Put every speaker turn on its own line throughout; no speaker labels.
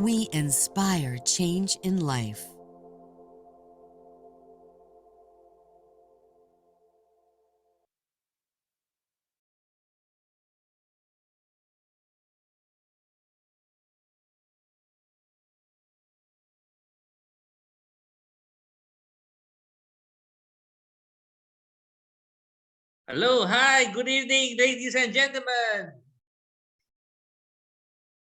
We inspire change in life.
Hello, hi, good evening, ladies and gentlemen.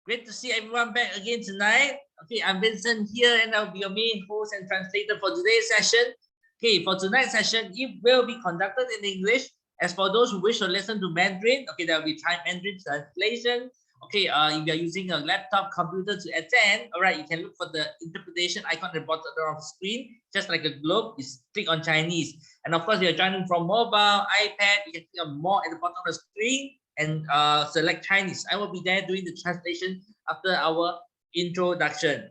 Great to see everyone back again tonight. Okay, I'm Vincent here, and I'll be your main host and translator for today's session. Okay, for tonight's session, it will be conducted in English. As for those who wish to listen to Mandarin, okay, there will be Thai Mandarin translation. Okay, if you're using a laptop computer to attend, all right, you can look for the interpretation icon at the bottom of the screen, just like a globe. You click on Chinese. And of course, if you're joining from mobile, iPad, you can click on more at the bottom of the screen and select Chinese. I will be there doing the translation after our introduction.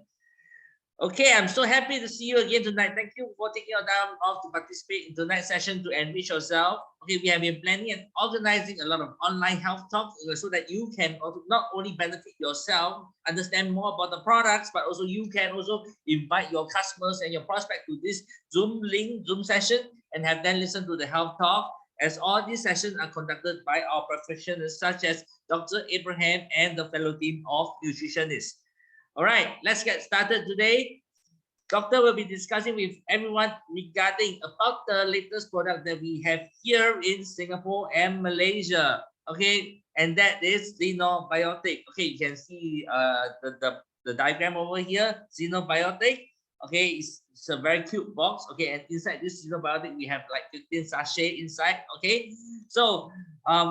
Okay, I'm so happy to see you again tonight. Thank you for taking your time off to participate in tonight's session to enrich yourself. Okay, we have been planning and organizing a lot of online health talks so that you can also not only benefit yourself, understand more about the products, but also you can also invite your customers and your prospects to this Zoom session and have them listen to the health talk, as all these sessions are conducted by our professionals such as Dr. Abraham and the fellow team of nutritionists. All right, let's get started today. Doctor will be discussing with everyone regarding about the latest product that we have here in Singapore and Malaysia. Okay, and that is Zinobiotic. Okay, you can see the diagram over here, Zinobiotic. Okay, it's a very cute box. Okay, and inside this Zinobiotic, we have like 15 sachet inside. Okay, so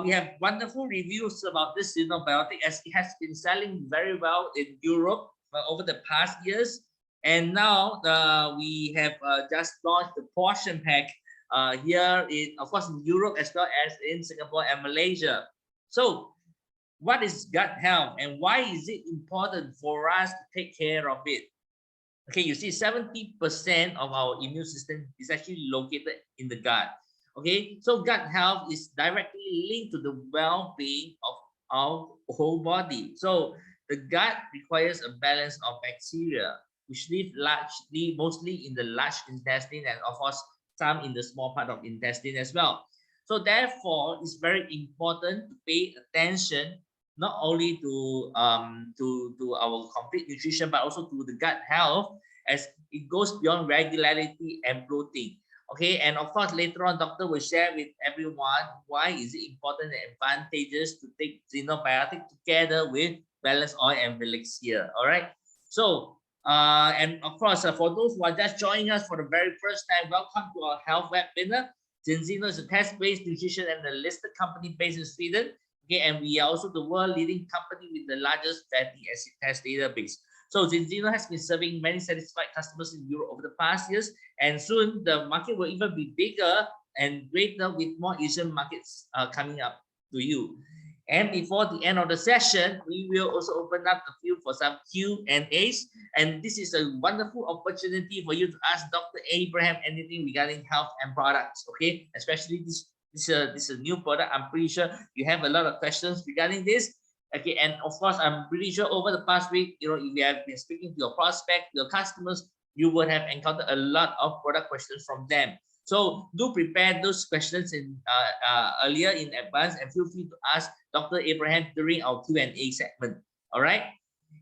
we have wonderful reviews about this Zinobiotic as it has been selling very well in Europe over the past years. And now we have just launched the portion pack here in, of course, in Europe as well as in Singapore and Malaysia. So what is gut health and why is it important for us to take care of it? Okay, you see 70% of our immune system is actually located in the gut. Okay, so gut health is directly linked to the well-being of our whole body. So the gut requires a balance of bacteria, which live mostly in the large intestine and of course some in the small part of intestine as well. So therefore, it's very important to pay attention not only to our complete nutrition but also to the gut health, as it goes beyond regularity and bloating. Okay, and of course later on doctor will share with everyone why is it important and advantages to take Zinobiotic together with balance oil and elixir. All right, so and of course for those who are just joining us for the very first time, welcome to our health webinar. Zino is a test-based nutrition and a listed company based in Sweden. Okay, and we are also the world leading company with the largest fatty acid test database. So Zinzino has been serving many satisfied customers in Europe over the past years, and soon the market will even be bigger and greater with more Asian markets coming up to you. And before the end of the session, we will also open up the field for some Q&As. And this is a wonderful opportunity for you to ask Dr. Abraham anything regarding health and products, okay? Especially this is a new product. I'm pretty sure you have a lot of questions regarding this. Okay, and of course, I'm pretty sure over the past week, if you have been speaking to your prospect, your customers, you would have encountered a lot of product questions from them. So do prepare those questions in earlier in advance and feel free to ask Dr. Abraham during our Q&A segment. All right.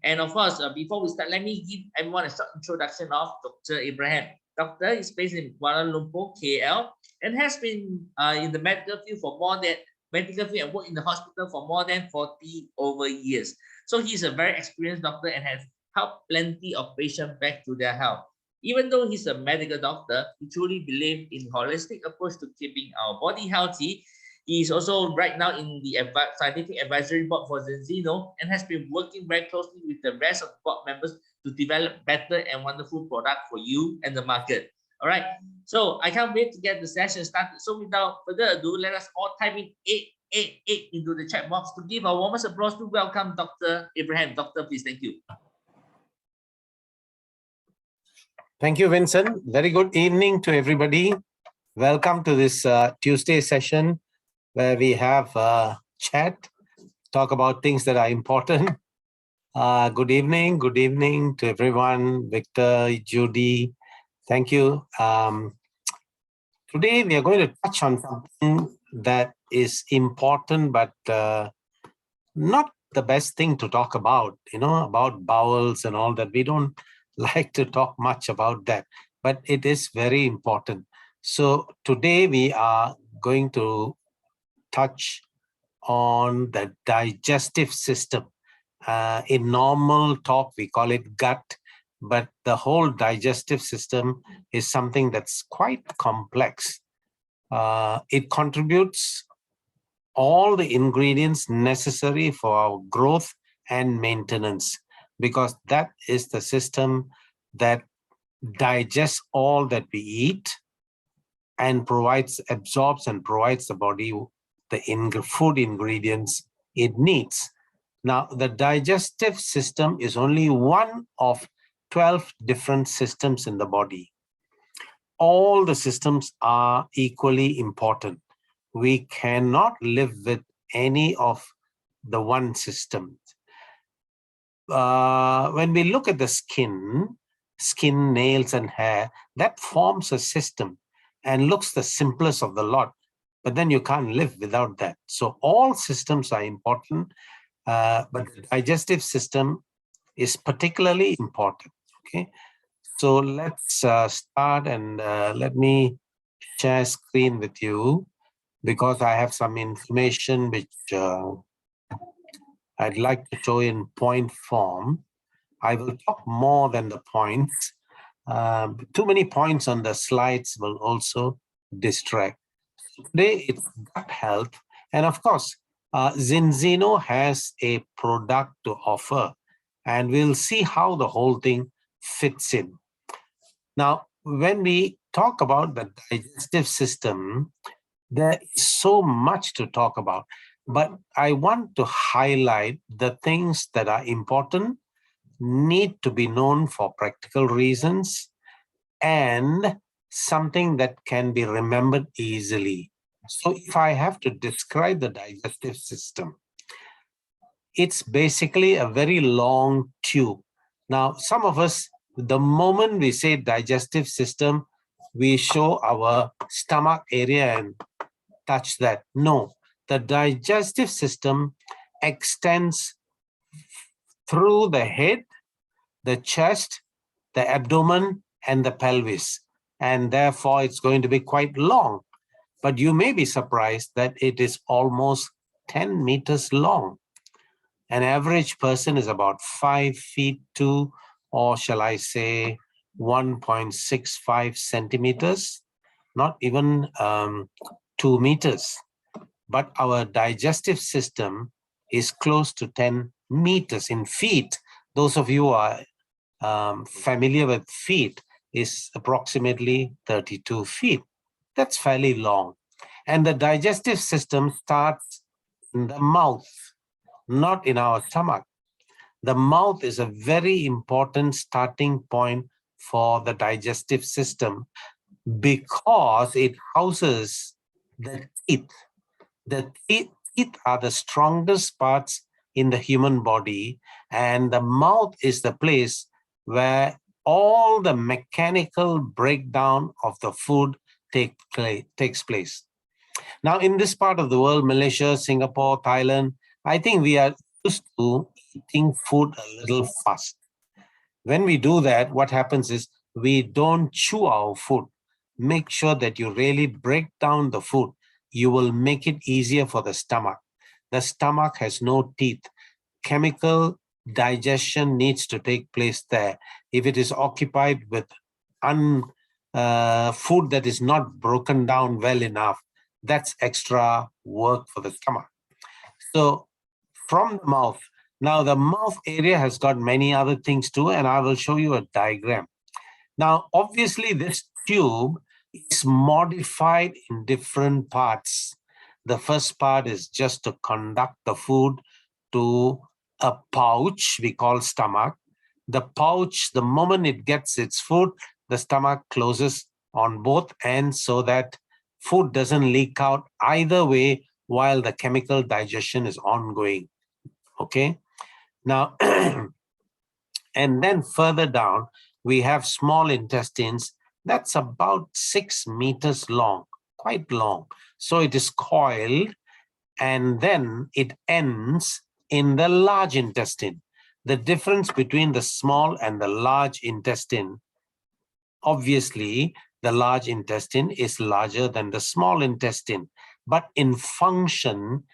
And of course, before we start, let me give everyone a short introduction of Dr. Abraham. Doctor is based in Kuala Lumpur, KL, and has been in the medical field for more than and worked in the hospital for more than 40 over years. So he's a very experienced doctor and has helped plenty of patients back to their health. Even though he's a medical doctor, he truly believes in holistic approach to keeping our body healthy. He is also right now in the scientific advisory board for Zenzino and has been working very closely with the rest of the board members to develop better and wonderful product for you and the market. All right, so I can't wait to get the session started. So without further ado, let us all type in 888 into the chat box to give our warmest applause to welcome Dr. Abraham. Doctor, please, thank you.
Thank you, Vincent. Very good evening to everybody. Welcome to this Tuesday session where we have chat, talk about things that are important. Good evening to everyone. Victor, Judy, thank you. Today we are going to touch on something that is important, but not the best thing to talk about, about bowels and all that. We don't like to talk much about that, but it is very important. So today we are going to touch on the digestive system. In normal talk, we call it gut, but the whole digestive system is something that's quite complex. It contributes all the ingredients necessary for our growth and maintenance, because that is the system that digests all that we eat and absorbs and provides the body the food ingredients it needs. Now, the digestive system is only one of 12 different systems in the body. All the systems are equally important. We cannot live with any of the one system. When we look at the skin, nails, and hair, that forms a system and looks the simplest of the lot. But then you can't live without that. So all systems are important, but the digestive system is particularly important. Okay, so let's start, and let me share screen with you, because I have some information which I'd like to show in point form. I will talk more than the points. Too many points on the slides will also distract. Today it's gut health, and of course, Zinzino has a product to offer, and we'll see how the whole thing fits in. Now, when we talk about the digestive system, there is so much to talk about, but I want to highlight the things that are important, need to be known for practical reasons, and something that can be remembered easily. So if I have to describe the digestive system, it's basically a very long tube. Now, some of us, the moment we say digestive system, we show our stomach area and touch that. No, the digestive system extends through the head, the chest, the abdomen, and the pelvis. And therefore, it's going to be quite long. But you may be surprised that it is almost 10 meters long. An average person is about 5 feet 2, or shall I say 1.65 centimeters, not even 2 meters. But our digestive system is close to 10 meters in feet. Those of you who are familiar with feet, is approximately 32 feet. That's fairly long. And the digestive system starts in the mouth, not in our stomach. The mouth is a very important starting point for the digestive system, because it houses the teeth. The teeth are the strongest parts in the human body, and the mouth is the place where all the mechanical breakdown of the food takes place. Now, in this part of the world, Malaysia, Singapore, Thailand, I think we are used to eating food a little fast. When we do that, what happens is we don't chew our food. Make sure that you really break down the food. You will make it easier for the stomach. The stomach has no teeth. Chemical digestion needs to take place there. If it is occupied with food that is not broken down well enough, that's extra work for the stomach. So from the mouth, now the mouth area has got many other things too, and I will show you a diagram. Now, obviously, this tube is modified in different parts. The first part is just to conduct the food to a pouch we call stomach. The pouch, the moment it gets its food, the stomach closes on both ends so that food doesn't leak out either way while the chemical digestion is ongoing. Okay. Now, and then further down, we have small intestines. That's about 6 meters long, quite long. So it is coiled, and then it ends in the large intestine. The difference between the small and the large intestine, obviously, the large intestine is larger than the small intestine, but in function,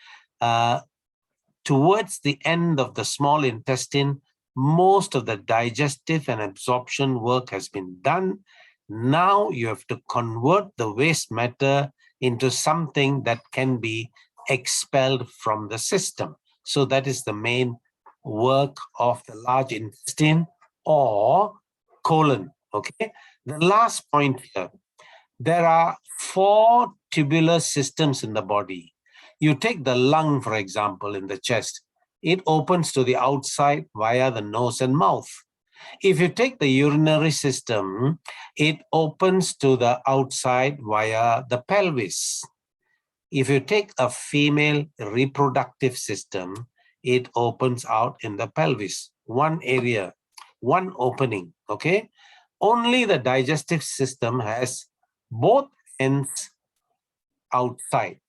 towards the end of the small intestine, most of the digestive and absorption work has been done. Now you have to convert the waste matter into something that can be expelled from the system. So that is the main work of the large intestine or colon. Okay. The last point here, there are 4 tubular systems in the body. You take the lung, for example, in the chest. It opens to the outside via the nose and mouth. If you take the urinary system, it opens to the outside via the pelvis. If you take a female reproductive system, it opens out in the pelvis. One area, one opening, okay? Only the digestive system has both ends outside,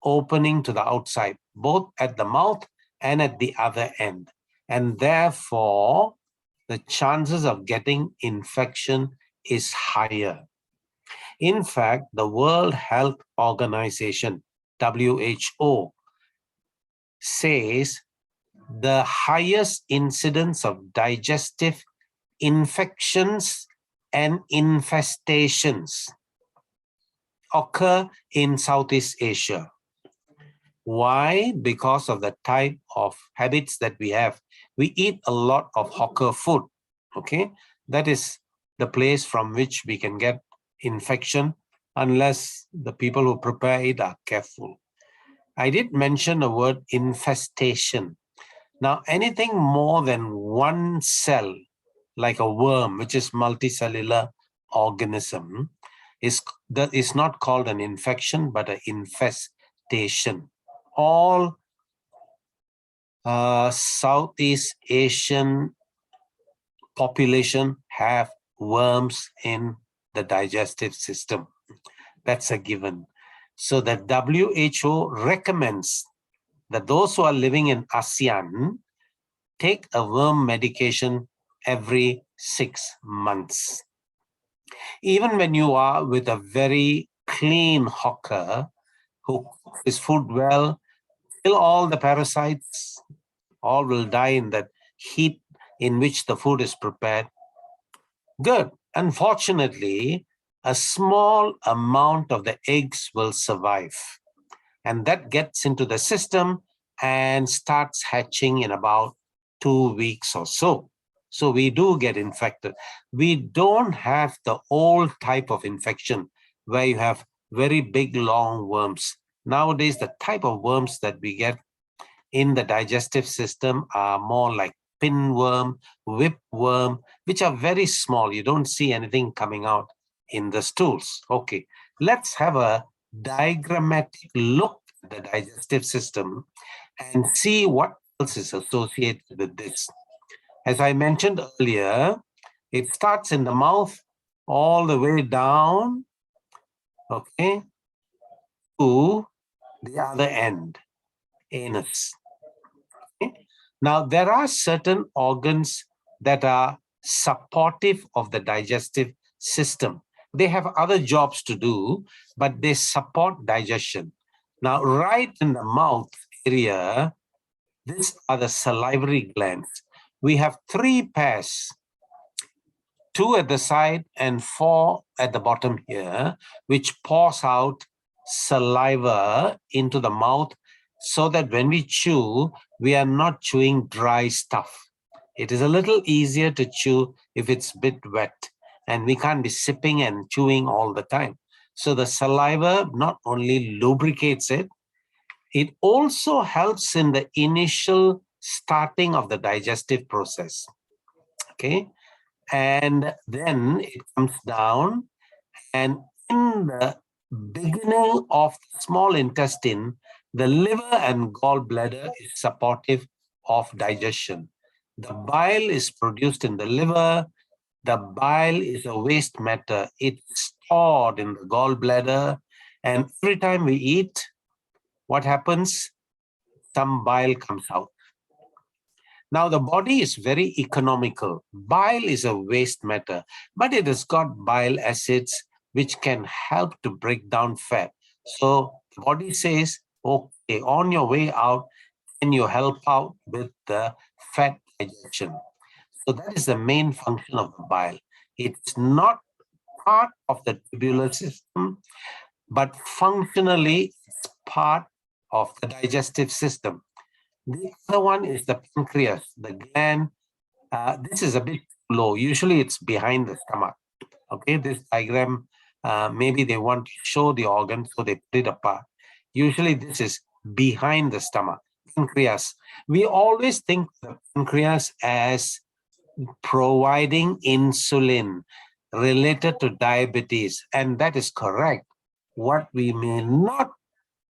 opening to the outside, both at the mouth and at the other end. And therefore, the chances of getting infection is higher. In fact, the World Health Organization, WHO, says the highest incidence of digestive infections and infestations occur in Southeast Asia. Why? Because of the type of habits that we have. We eat a lot of hawker food, okay? That is the place from which we can get infection unless the people who prepare it are careful. I did mention the word infestation. Now, anything more than one cell, like a worm, which is multicellular organism, is not called an infection, but an infestation. All Southeast Asian population have worms in the digestive system. That's a given. So the WHO recommends that those who are living in ASEAN take a worm medication every 6 months. Even when you are with a very clean hawker who cooks his food well, till all the parasites all will die in that heat in which the food is prepared. Good. Unfortunately, a small amount of the eggs will survive, and that gets into the system and starts hatching in about 2 weeks or so. So we do get infected. We don't have the old type of infection where you have very big, long worms. Nowadays, the type of worms that we get in the digestive system are more like pinworm, whipworm, which are very small. You don't see anything coming out in the stools. Okay, let's have a diagrammatic look at the digestive system and see what else is associated with this. As I mentioned earlier, it starts in the mouth all the way down, okay, to the other end, anus. Okay? Now, there are certain organs that are supportive of the digestive system. They have other jobs to do, but they support digestion. Now, right in the mouth area, these are the salivary glands. We have 3 pairs, 2 at the side and 4 at the bottom here, which pours out saliva into the mouth so that when we chew, we are not chewing dry stuff. It is a little easier to chew if it's a bit wet, and we can't be sipping and chewing all the time. So the saliva not only lubricates it, it also helps in the initial starting of the digestive process. Okay. And then it comes down, and in the beginning of the small intestine, the liver and gallbladder is supportive of digestion. The bile is produced in the liver. The bile is a waste matter. It's stored in the gallbladder. And every time we eat, what happens? Some bile comes out. Now, the body is very economical. Bile is a waste matter, but it has got bile acids which can help to break down fat. So the body says, okay, on your way out, can you help out with the fat digestion? So that is the main function of the bile. It's not part of the tubular system, but functionally it's part of the digestive system. The other one is the pancreas, the gland. This is a bit low. Usually it's behind the stomach. Okay, this diagram, maybe they want to show the organ, so they put it apart. Usually this is behind the stomach, pancreas. We always think the pancreas as providing insulin related to diabetes, and that is correct. What we may not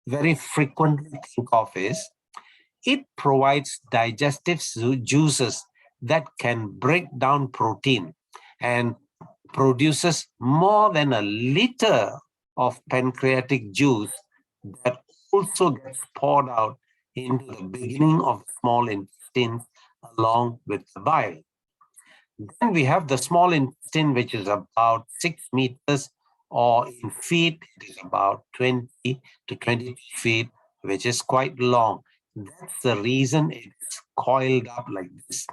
very frequently think of is it provides digestive juices that can break down protein and produces more than a liter of pancreatic juice that also gets poured out into the beginning of the small intestine along with the bile. Then we have the small intestine, which is about 6 meters, or in feet, it is about 20 to 22 feet, which is quite long. That's the reason it's coiled up like this.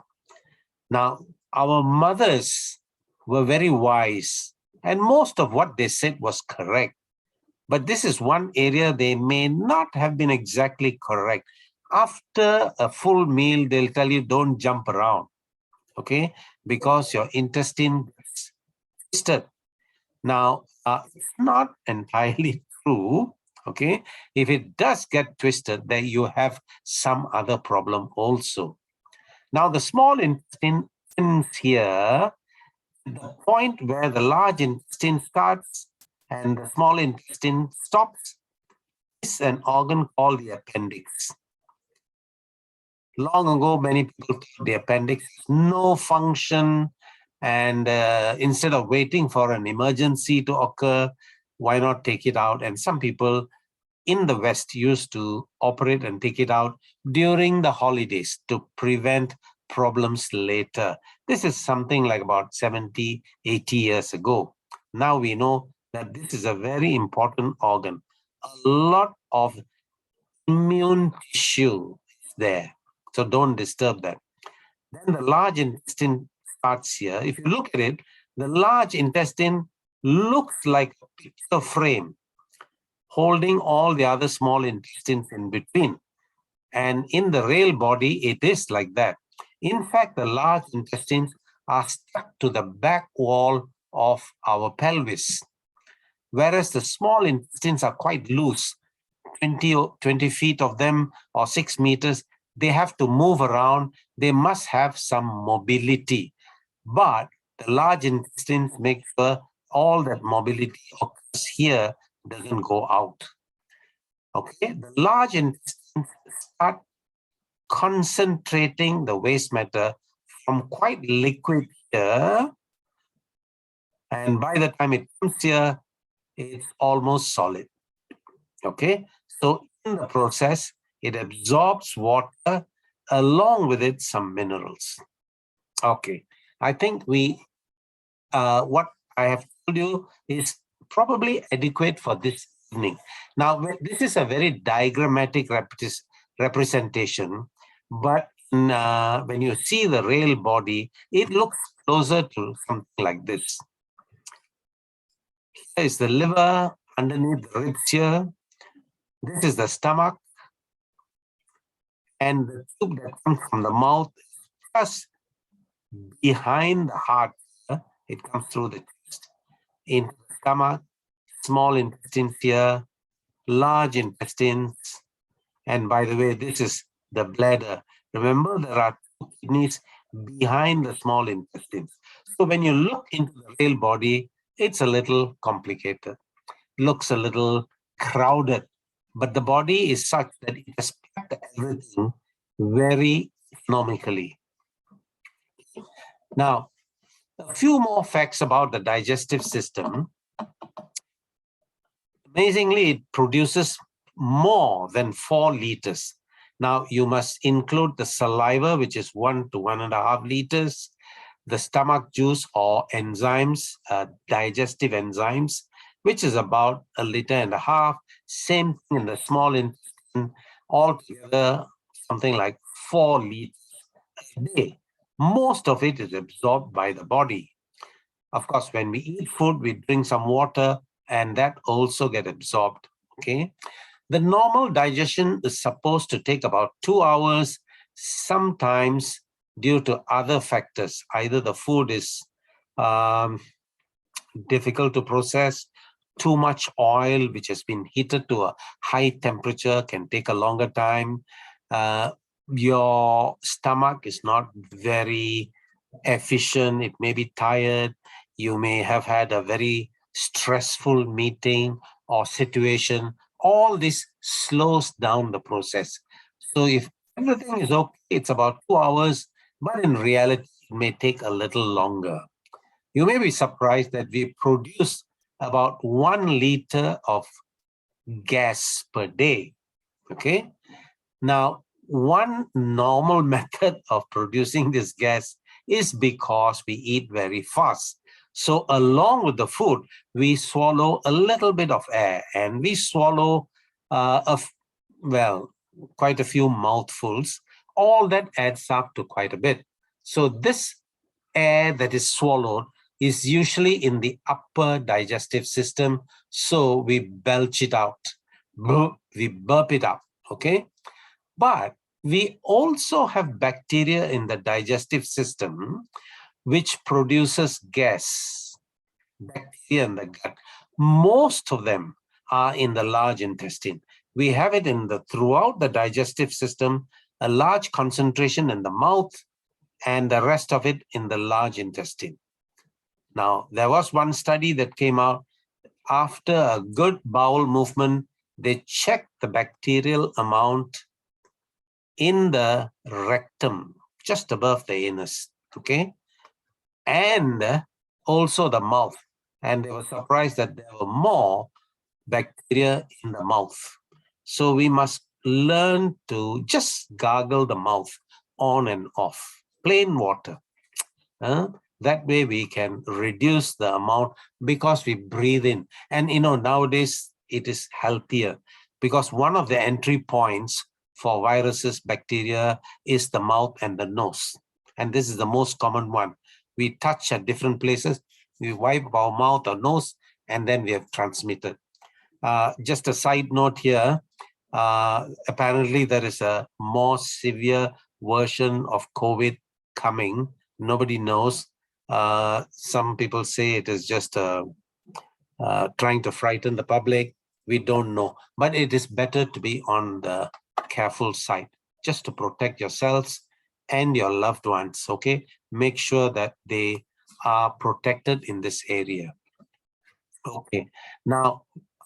Now, our mothers were very wise, and most of what they said was correct. But this is one area they may not have been exactly correct. After a full meal, they'll tell you don't jump around, okay? Because your intestine gets twisted. Now, it's not entirely true, okay? If it does get twisted, then you have some other problem also. Now, the small intestine ends here, the point where the large intestine starts and the small intestine stops is an organ called the appendix. Long ago, many people thought the appendix has no function, and instead of waiting for an emergency to occur, why not take it out? And some people in the West used to operate and take it out during the holidays to prevent problems later. This is something like about 70, 80 years ago. Now we know that this is a very important organ. A lot of immune tissue is there, so don't disturb that. Then the large intestine starts here. If you look at it, the large intestine looks like a picture frame holding all the other small intestines in between. And in the real body, it is like that. In fact, the large intestines are stuck to the back wall of our pelvis, whereas the small intestines are quite loose, 20 feet of them or 6 meters. They have to move around. They must have some mobility. But the large intestines make sure all that mobility occurs here, doesn't go out. Okay, the large intestines start concentrating the waste matter from quite liquid here, and by the time it comes here, it's almost solid. Okay, so in the process, it absorbs water along with it some minerals. Okay, I think what I have told you is probably adequate for this evening. Now, this is a very diagrammatic representation, but when you see the real body, it looks closer to something like this. Here is the liver underneath the ribs here. This is the stomach, and the tube that comes from the mouth just behind the heart. It comes through the chest into the stomach, small intestines here, large intestines, and by the way, this is the bladder. Remember, there are 2 kidneys behind the small intestines. So when you look into the real body, it's a little complicated, looks a little crowded, but the body is such that it has packed everything very economically. Now, a few more facts about the digestive system. Amazingly, it produces more than 4 liters. Now, you must include the saliva, which is 1 to 1.5 liters, the stomach juice or enzymes, digestive enzymes, which is about 1.5 liters. Same thing in the small intestine, altogether something like 4 liters a day. Most of it is absorbed by the body. Of course, when we eat food, we drink some water, and that also get absorbed. Okay. The normal digestion is supposed to take about 2 hours. Sometimes, due to other factors, either the food is difficult to process, too much oil which has been heated to a high temperature can take a longer time. Your stomach is not very efficient. It may be tired. You may have had a very stressful meeting or situation. All this slows down the process. So if everything is okay, it's about 2 hours, but in reality, it may take a little longer. You may be surprised that we produce about 1 liter of gas per day. Okay. Now, one normal method of producing this gas is because we eat very fast. So along with the food, we swallow a little bit of air, and we swallow, quite a few mouthfuls. All that adds up to quite a bit. So this air that is swallowed is usually in the upper digestive system. So we belch it out, we burp it up, okay? But we also have bacteria in the digestive system which produces gas, bacteria in the gut. Most of them are in the large intestine. We have it throughout the digestive system, a large concentration in the mouth, and the rest of it in the large intestine. Now, there was one study that came out after a good bowel movement. They checked the bacterial amount in the rectum, just above the anus, okay? And also the mouth. And they were surprised that there were more bacteria in the mouth. So we must learn to just gargle the mouth on and off, plain water. That way we can reduce the amount because we breathe in. And nowadays it is healthier because one of the entry points for viruses, bacteria is the mouth and the nose. And this is the most common one. We touch at different places, we wipe our mouth or nose, and then we have transmitted. Just a side note here, apparently there is a more severe version of COVID coming. Nobody knows. Some people say it is just trying to frighten the public. We don't know, but it is better to be on the careful side, just to protect yourselves and your loved ones, okay? Make sure that they are protected in this area. Okay, now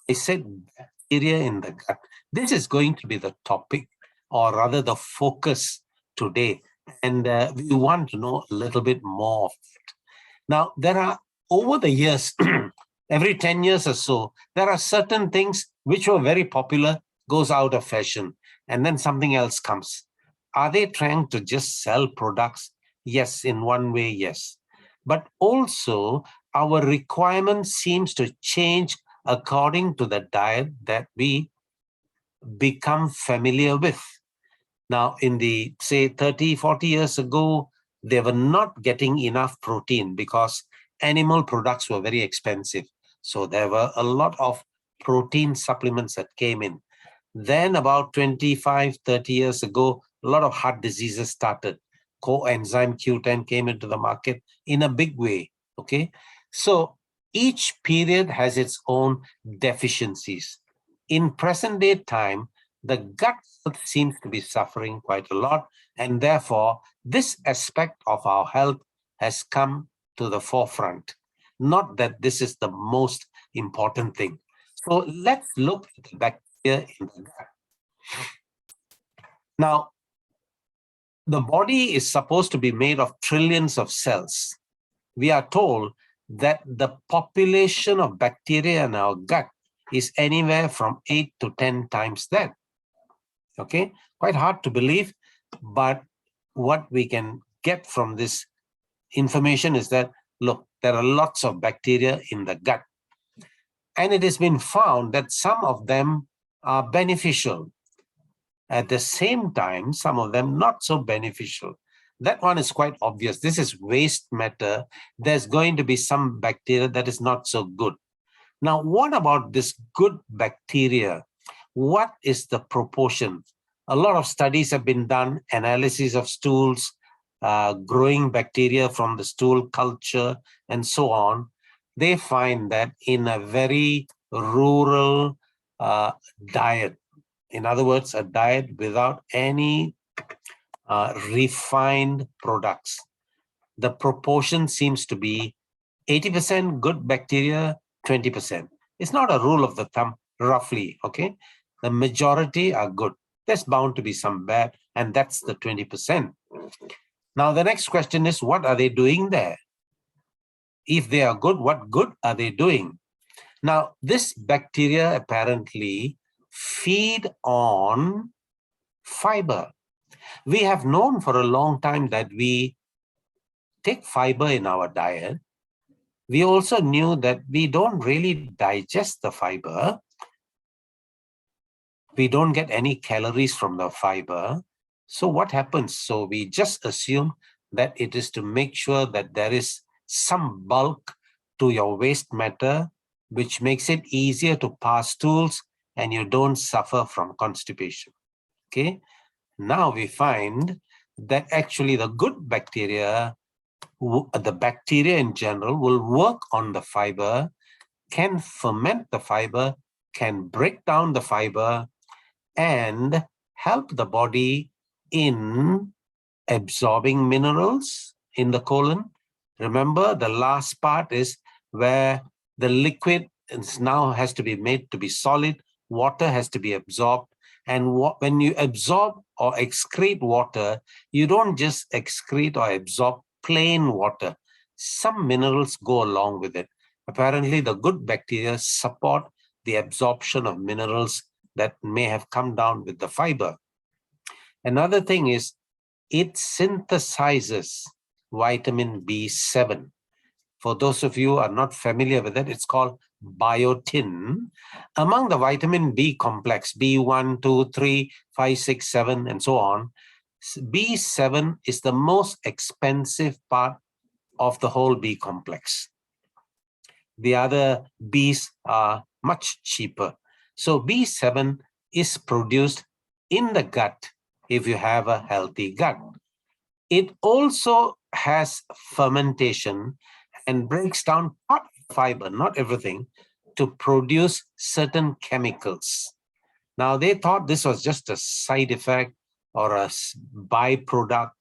I said bacteria in the gut. This is going to be the topic, or rather the focus today. And we want to know a little bit more of it. Now, there are, over the years, every 10 years or so, there are certain things which were very popular, goes out of fashion, and then something else comes. Are they trying to just sell products? Yes, in one way, yes. But also, our requirement seems to change according to the diet that we become familiar with. Now, in the, say, 30, 40 years ago, they were not getting enough protein because animal products were very expensive. So there were a lot of protein supplements that came in. Then about 25, 30 years ago, a lot of heart diseases started. Coenzyme Q10 came into the market in a big way, okay? So each period has its own deficiencies. In present day time, the gut health seems to be suffering quite a lot, and therefore this aspect of our health has come to the forefront. Not that this is the most important thing. So let's look at the bacteria in the gut. Now, The body is supposed to be made of trillions of cells. We are told that the population of bacteria in our gut is anywhere from 8 to 10 times that. Okay, quite hard to believe, but what we can get from this information is that, look, there are lots of bacteria in the gut. And it has been found that some of them are beneficial. At the same time, some of them not so beneficial. That one is quite obvious. This is waste matter. There's going to be some bacteria that is not so good. Now, what about this good bacteria? What is the proportion? A lot of studies have been done, analysis of stools, growing bacteria from the stool culture, and so on. They find that in a very rural diet, in other words, a diet without any refined products, the proportion seems to be 80% good bacteria, 20%. It's not a rule of the thumb, roughly, okay? The majority are good. There's bound to be some bad, and that's the 20%. Now, the next question is, what are they doing there? If they are good, what good are they doing? Now, this bacteria apparently feed on fiber. We have known for a long time that we take fiber in our diet. We also knew that we don't really digest the fiber. We don't get any calories from the fiber. So what happens? So we just assume that it is to make sure that there is some bulk to your waste matter, which makes it easier to pass stools and you don't suffer from constipation. Okay. Now we find that actually the good bacteria, the bacteria in general, will work on the fiber, can ferment the fiber, can break down the fiber, and help the body in absorbing minerals in the colon. Remember, the last part is where the liquid now has to be made to be solid, water has to be absorbed. And when you absorb or excrete water, you don't just excrete or absorb plain water. Some minerals go along with it. Apparently, the good bacteria support the absorption of minerals that may have come down with the fiber. Another thing is it synthesizes vitamin B7. For those of you who are not familiar with it, it's called biotin. Among the vitamin B complex, B1, 2, 3, 5, 6, 7, and so on, B7 is the most expensive part of the whole B complex. The other Bs are much cheaper. So B7 is produced in the gut if you have a healthy gut. It also has fermentation and breaks down part of the fiber, not everything, to produce certain chemicals. Now, they thought this was just a side effect or a byproduct.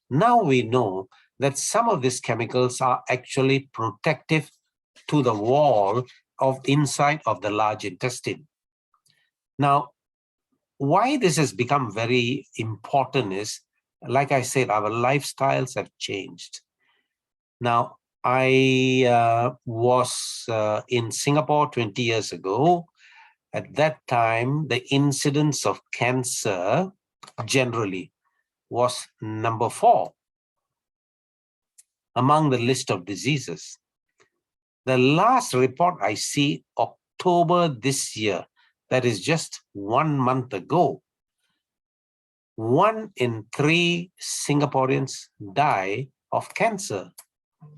Now we know that some of these chemicals are actually protective to the wall of inside of the large intestine. Now, why this has become very important is, like I said, our lifestyles have changed. Now, I was in Singapore 20 years ago. At that time, the incidence of cancer generally was number 4 among the list of diseases. The last report I see, October this year, that is just 1 month ago, 1 in 3 Singaporeans die of cancer.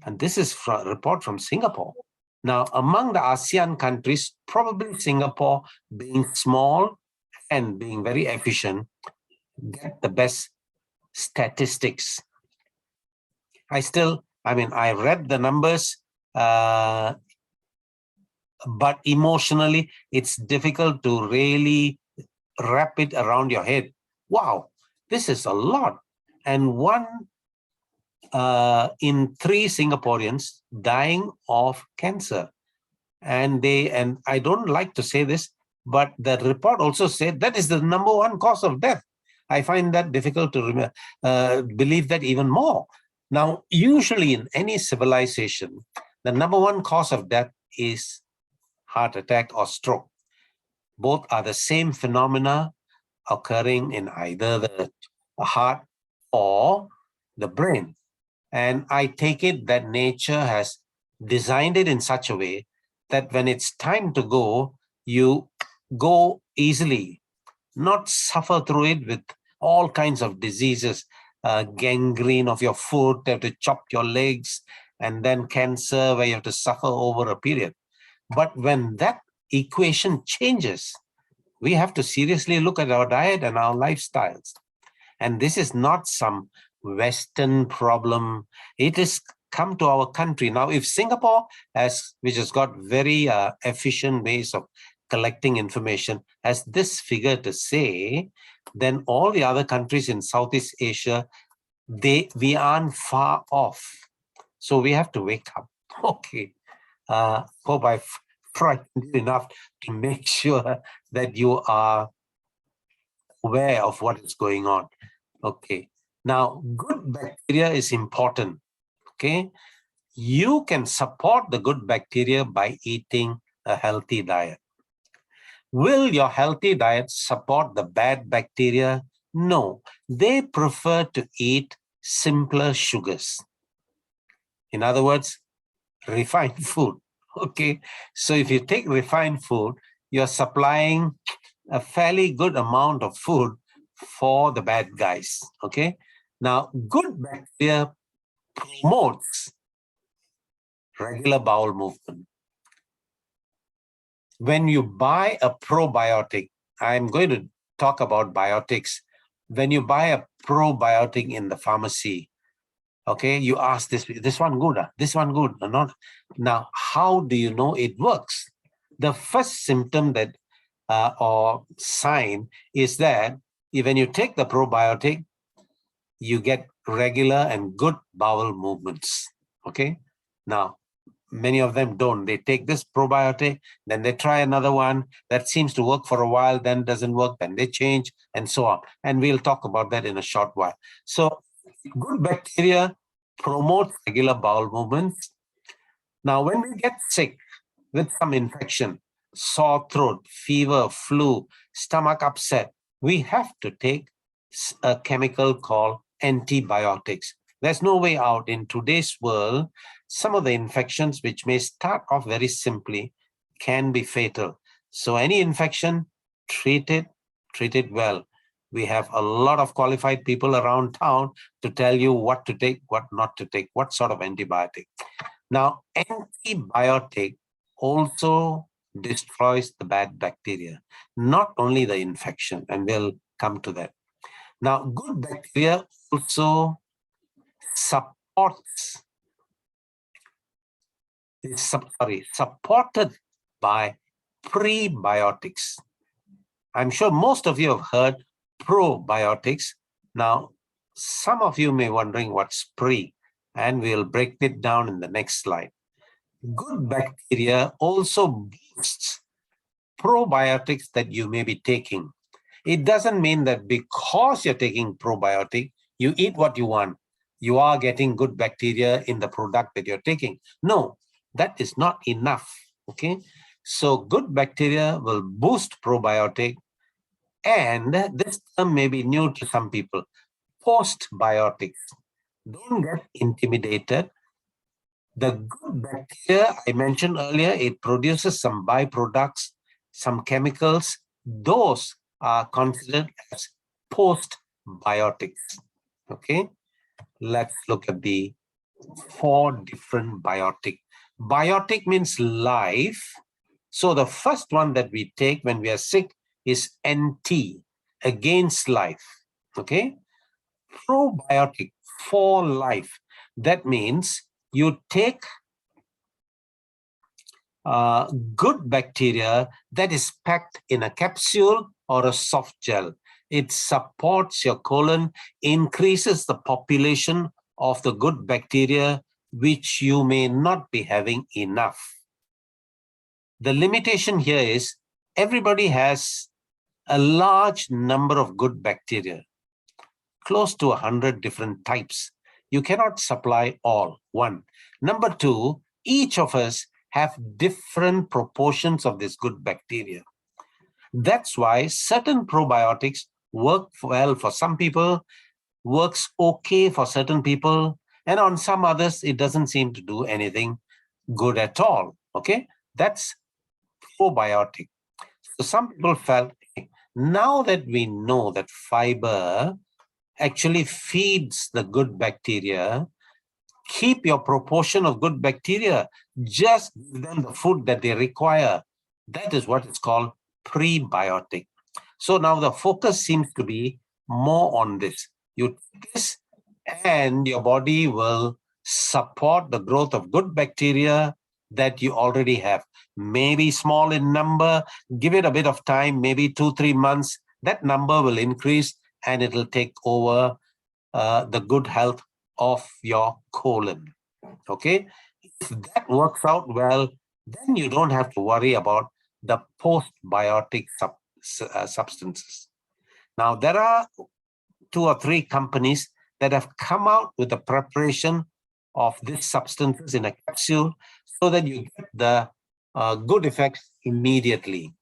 And this is a report from Singapore. Now, among the ASEAN countries, probably Singapore, being small and being very efficient, get the best statistics. I read the numbers, but emotionally, it's difficult to really wrap it around your head. Wow, this is a lot. And 1 in 3 Singaporeans dying of cancer. And I don't like to say this, but the report also said that is the number 1 cause of death. I find that difficult to believe that even more. Now, usually in any civilization, the number one cause of death is heart attack or stroke. Both are the same phenomena occurring in either the heart or the brain. And I take it that nature has designed it in such a way that when it's time to go, you go easily, not suffer through it with all kinds of diseases, gangrene of your foot, you have to chop your legs, and then cancer where you have to suffer over a period. But when that equation changes, we have to seriously look at our diet and our lifestyles. And this is not some Western problem. It has come to our country. Now, if Singapore, which has got very efficient ways of collecting information, has this figure to say, then all the other countries in Southeast Asia, we aren't far off. So we have to wake up. Okay. Hope I've frightened you enough to make sure that you are aware of what is going on. Okay. Now, good bacteria is important. Okay. You can support the good bacteria by eating a healthy diet. Will your healthy diet support the bad bacteria? No. They prefer to eat simpler sugars. In other words, refined food. Okay. So if you take refined food, you're supplying a fairly good amount of food for the bad guys. Okay. Now, good bacteria promotes regular bowel movement. When you buy a probiotic, I'm going to talk about biotics. When you buy a probiotic in the pharmacy, okay, you ask this one good, this one good or not. Now, how do you know it works? The first symptom that or sign is that when you take the probiotic, you get regular and good bowel movements. Okay. Now, many of them don't. They take this probiotic, then they try another one that seems to work for a while, then doesn't work, then they change, and so on. And we'll talk about that in a short while. So, good bacteria promote regular bowel movements. Now, when we get sick with some infection, sore throat, fever, flu, stomach upset, we have to take a chemical called antibiotics. There's no way out. In today's world, some of the infections, which may start off very simply, can be fatal. So any infection, treat it well. We have a lot of qualified people around town to tell you what to take, what not to take, what sort of antibiotic. Now, antibiotic also destroys the bad bacteria, not only the infection, and we'll come to that. Now, good bacteria also supported by prebiotics. I'm sure most of you have heard probiotics. Now, some of you may be wondering what's pre, and we'll break it down in the next slide. Good bacteria also boosts probiotics that you may be taking. It doesn't mean that because you're taking probiotic, you eat what you want. You are getting good bacteria in the product that you're taking. No, that is not enough. Okay. So good bacteria will boost probiotic. And this term may be new to some people. Postbiotics. Don't get intimidated. The good bacteria I mentioned earlier, it produces some byproducts, some chemicals. Those are considered as postbiotics. Okay, let's look at the 4 different biotic. Biotic means life. So the first one that we take when we are sick is NT, against life. Okay, probiotic, for life. That means you take good bacteria that is packed in a capsule or a soft gel. It supports your colon, increases the population of the good bacteria, which you may not be having enough. The limitation here is everybody has a large number of good bacteria. close to 100 different types. You cannot supply all, one. Number two, each of us have different proportions of this good bacteria. That's why certain probiotics work well for some people, works okay for certain people, and on some others, it doesn't seem to do anything good at all. Okay, that's probiotic. So some people felt, now that we know that fiber actually feeds the good bacteria, keep your proportion of good bacteria, just give them the food that they require. That is what is called prebiotic. So now the focus seems to be more on this. You take this and your body will support the growth of good bacteria that you already have. Maybe small in number, give it a bit of time, maybe 2-3 months, that number will increase and it will take over the good health of your colon. Okay, if that works out well, then you don't have to worry about the postbiotic substances. Now, there are 2 or 3 companies that have come out with the preparation of these substances in a capsule so that you get the good effects immediately.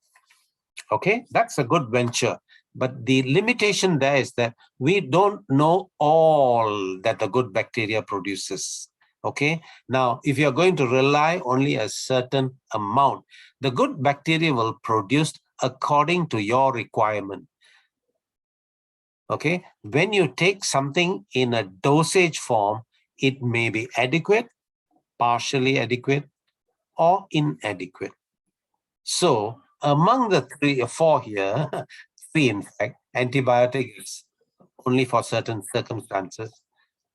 Okay, that's a good venture. But the limitation there is that we don't know all that the good bacteria produces. Okay, now if you're going to rely only a certain amount, the good bacteria will produce according to your requirement. Okay, when you take something in a dosage form, it may be adequate, partially adequate, or inadequate. So among the 3 or 4 here, 3 in fact, antibiotic is only for certain circumstances.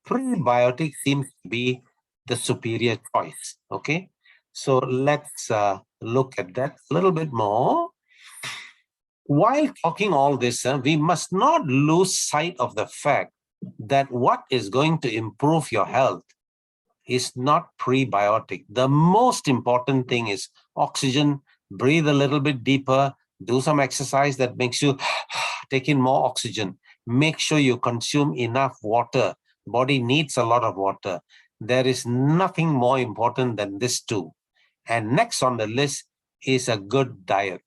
Prebiotic seems to be the superior choice. Okay, so let's look at that a little bit more. While talking all this, we must not lose sight of the fact that what is going to improve your health is not prebiotic. The most important thing is oxygen. Breathe a little bit deeper, do some exercise that makes you take in more oxygen. Make sure you consume enough water. Body needs a lot of water. There is nothing more important than this too. And next on the list is a good diet.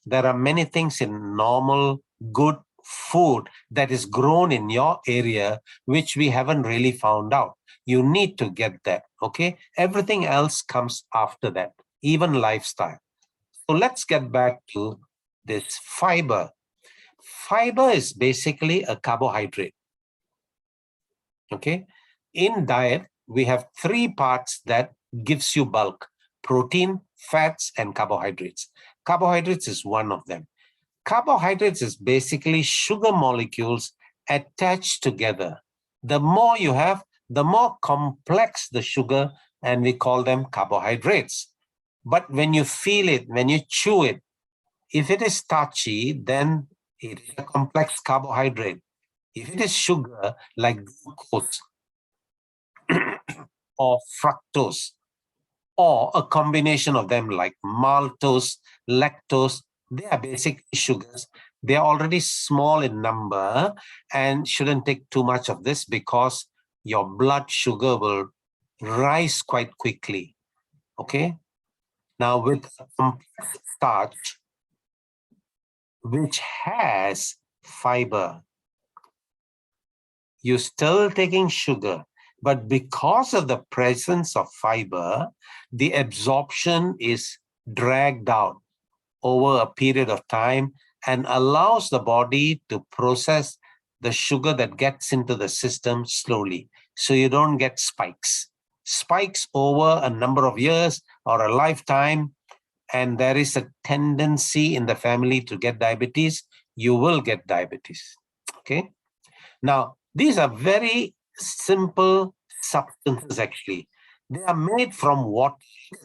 There are many things in normal, good food that is grown in your area, which we haven't really found out. You need to get that, okay? Everything else comes after that, even lifestyle. So let's get back to this fiber. Fiber is basically a carbohydrate, okay? In diet, we have 3 parts that gives you bulk: protein, fats, and carbohydrates. Carbohydrates is one of them. Carbohydrates is basically sugar molecules attached together. The more you have, the more complex the sugar, and we call them carbohydrates. But when you feel it, when you chew it, if it is starchy, then it is a complex carbohydrate. If it is sugar, like glucose or fructose, or a combination of them like maltose, lactose, they are basically sugars. They are already small in number and shouldn't take too much of this because your blood sugar will rise quite quickly. Okay. Now with a complex starch, which has fiber, you're still taking sugar, but because of the presence of fiber, the absorption is dragged out over a period of time and allows the body to process the sugar that gets into the system slowly. So you don't get spikes. Spikes over a number of years or a lifetime, and there is a tendency in the family to get diabetes, you will get diabetes. Okay. Now, these are very simple substances actually. They are made from water,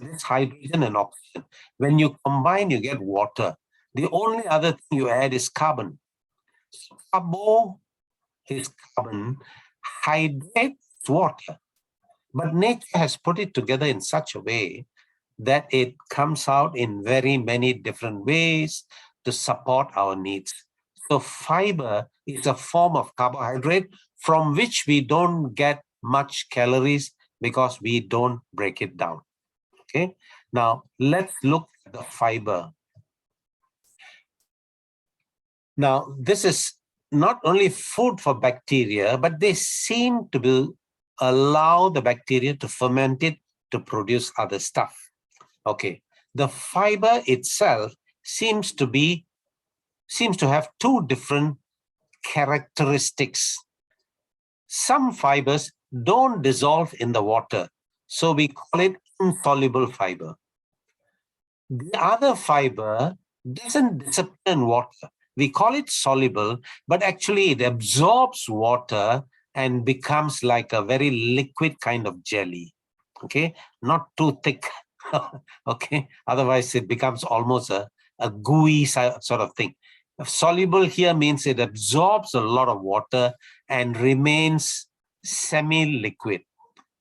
this hydrogen and oxygen. When you combine, you get water. The only other thing you add is carbon. So carbo is carbon, hydrate is water. But nature has put it together in such a way that it comes out in very many different ways to support our needs. So fiber is a form of carbohydrate from which we don't get much calories because we don't break it down. Okay. Now let's look at the fiber. Now this is not only food for bacteria, but they seem to allow the bacteria to ferment it to produce other stuff. Okay. The fiber itself seems to have two different characteristics. Some fibers don't dissolve in the water, so we call it insoluble fiber. The other fiber doesn't disappear in water. We call it soluble, but actually it absorbs water and becomes like a very liquid kind of jelly. Okay, not too thick. Okay, otherwise it becomes almost a gooey sort of thing. Soluble here means it absorbs a lot of water and remains semi-liquid.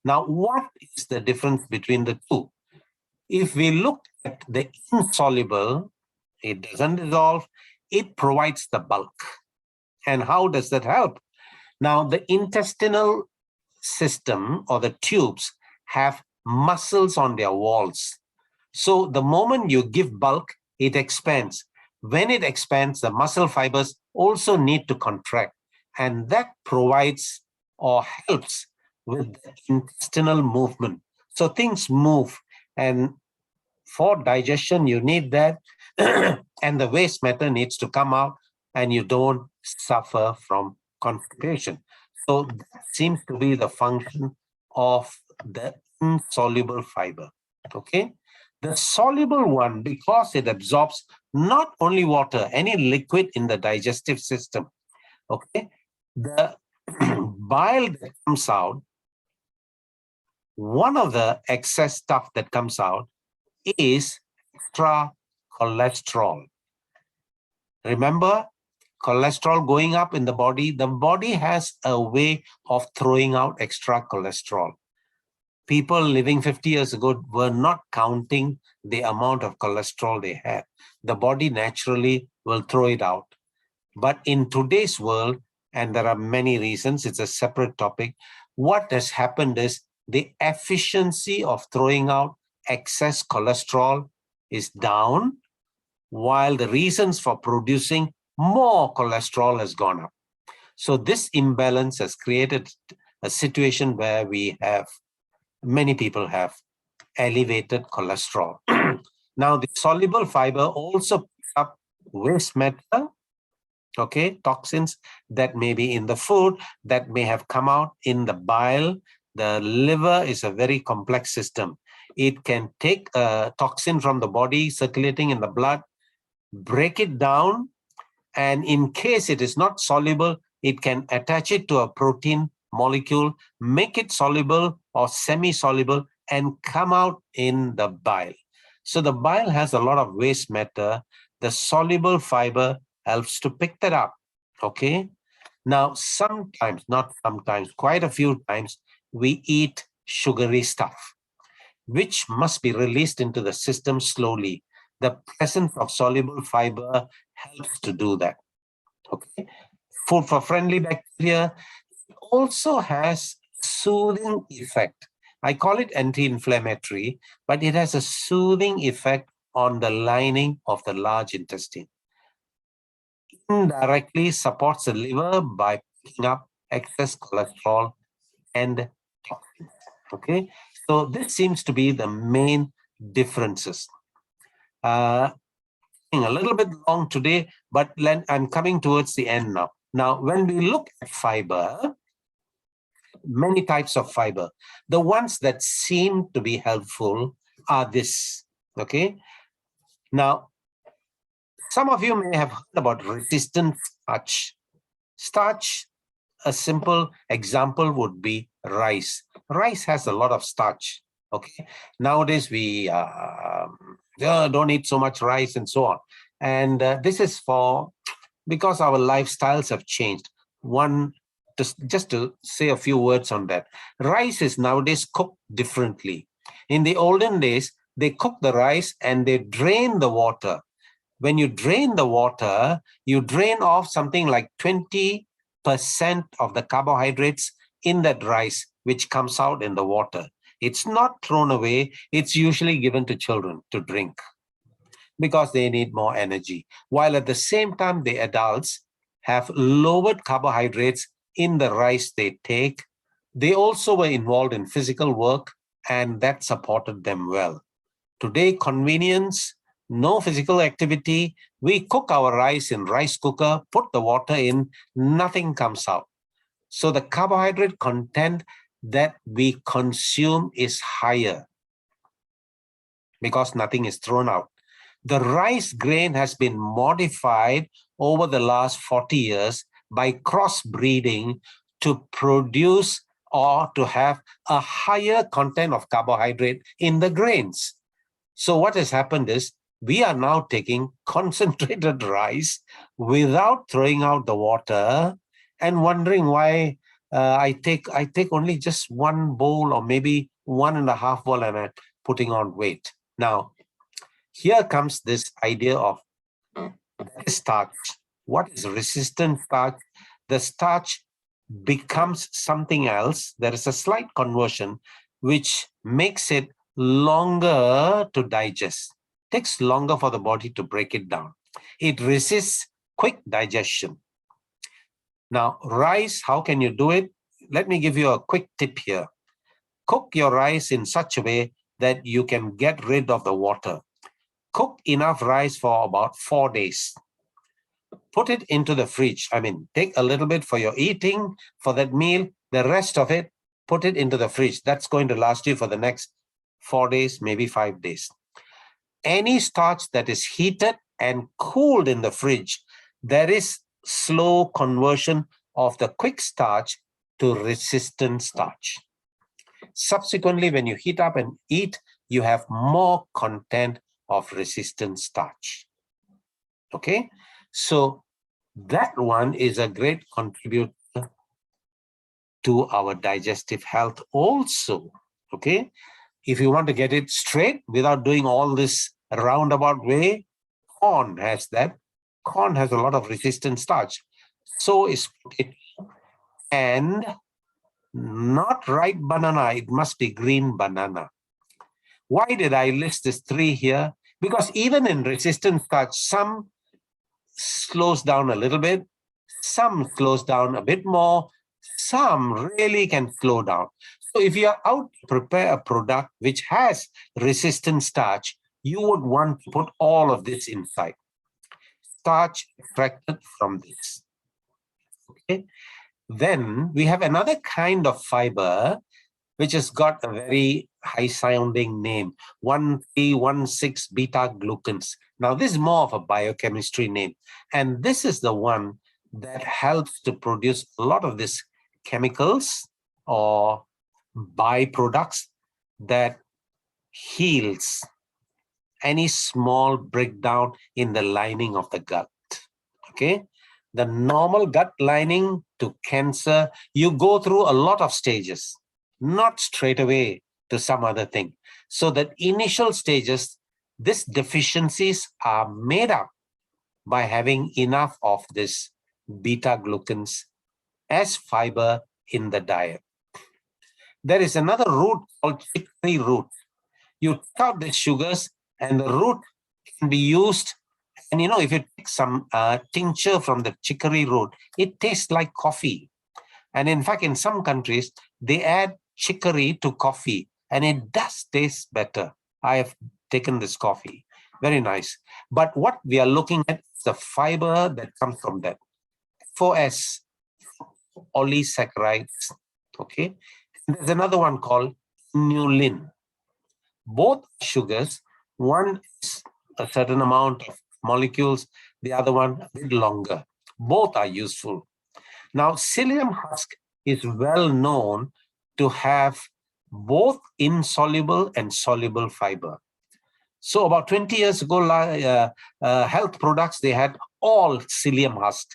Now, what is the difference between the two? If we look at the insoluble, it doesn't dissolve, it provides the bulk. And how does that help? Now, the intestinal system or the tubes have muscles on their walls. So the moment you give bulk, it expands. When it expands, the muscle fibers also need to contract, and that provides or helps with the intestinal movement. So things move, and for digestion, you need that, and the waste matter needs to come out, and you don't suffer from constipation. So that seems to be the function of the insoluble fiber. Okay. The soluble one, because it absorbs not only water, any liquid in the digestive system. Okay. The bile that comes out, one of the excess stuff that comes out is extra cholesterol. Remember, cholesterol going up in the body has a way of throwing out extra cholesterol. People living 50 years ago were not counting the amount of cholesterol they had. The body naturally will throw it out. But in today's world, and there are many reasons, it's a separate topic, what has happened is the efficiency of throwing out excess cholesterol is down, while the reasons for producing more cholesterol has gone up. So this imbalance has created a situation where many people have elevated cholesterol. Now, the soluble fiber also picks up waste matter, okay, toxins that may be in the food, that may have come out in the bile. The liver is a very complex system. It can take a toxin from the body circulating in the blood, break it down, and in case it is not soluble, it can attach it to a protein molecule, make it soluble or semi-soluble, and come out in the bile. So the bile has a lot of waste matter. The soluble fiber helps to pick that up. Okay. Now, sometimes, not sometimes, quite a few times, we eat sugary stuff, which must be released into the system slowly. The presence of soluble fiber helps to do that. Okay. Food for friendly bacteria also has soothing effect. I call it anti-inflammatory, but it has a soothing effect on the lining of the large intestine. Indirectly supports the liver by picking up excess cholesterol and toxins. Okay, so this seems to be the main differences. A little bit long today, but I'm coming towards the end now. Now, when we look at fiber, many types of fiber. The ones that seem to be helpful are this. Okay. Now, some of you may have heard about resistant starch. Starch, a simple example would be rice. Rice has a lot of starch. Okay. Nowadays, we don't eat so much rice and so on. And this is because our lifestyles have changed. Just to say a few words on that. Rice is nowadays cooked differently. In the olden days, they cook the rice and they drain the water. when you drain the water, you drain off something like 20% of the carbohydrates in that rice, which comes out in the water. It's not thrown away. It's usually given to children to drink because they need more energy. While at the same time, the adults have lowered carbohydrates in the rice they take. They also were involved in physical work, and that supported them well. Today, convenience, no physical activity. We cook our rice in rice cooker, put the water in, nothing comes out. So the carbohydrate content that we consume is higher because nothing is thrown out. The rice grain has been modified over the last 40 years by crossbreeding to produce or to have a higher content of carbohydrate in the grains. So what has happened is we are now taking concentrated rice without throwing out the water and wondering why I take only just one bowl or maybe 1.5 bowl and I'm putting on weight. Now, here comes this idea of starch. What is resistant starch? The starch becomes something else. There is a slight conversion which makes it longer to digest. Takes longer for the body to break it down. It resists quick digestion. Now, rice, how can you do it? Let me give you a quick tip here. Cook your rice in such a way that you can get rid of the water. Cook enough rice for about 4 days. Put it into the fridge. I mean, take a little bit for your eating, for that meal. The rest of it, put it into the fridge. That's going to last you for the next 4 days, maybe 5 days. Any starch that is heated and cooled in the fridge, there is slow conversion of the quick starch to resistant starch. Subsequently, when you heat up and eat, you have more content of resistant starch. Okay, so that one is a great contributor to our digestive health also. Okay, if you want to get it straight without doing all this roundabout way, corn has that. Corn has a lot of resistant starch. So is potato. And not ripe banana, it must be green banana. Why did I list these three here? Because even in resistant starch, some slows down a little bit, some slows down a bit more, some really can slow down. So if you're out to prepare a product which has resistant starch, you would want to put all of this inside. Starch extracted from this. Okay. Then we have another kind of fiber which has got a very high-sounding name, 1316 beta-glucans. Now, this is more of a biochemistry name, and this is the one that helps to produce a lot of these chemicals or byproducts that heals any small breakdown in the lining of the gut. Okay, the normal gut lining to cancer, you go through a lot of stages, not straight away to some other thing. So that initial stages, these deficiencies are made up by having enough of this beta-glucans as fiber in the diet. There is another root called chicory root. You take out the sugars and the root can be used. And you know, if you take some tincture from the chicory root, it tastes like coffee. And in fact, in some countries, they add chicory to coffee and it does taste better. I have taken this coffee. Very nice. But what we are looking at is the fiber that comes from that. 4S, polysaccharides. Okay. And there's another one called inulin. Both sugars, one is a certain amount of molecules, the other one a bit longer. Both are useful. Now, psyllium husk is well known to have both insoluble and soluble fiber. So about 20 years ago, health products, they had all psyllium husk.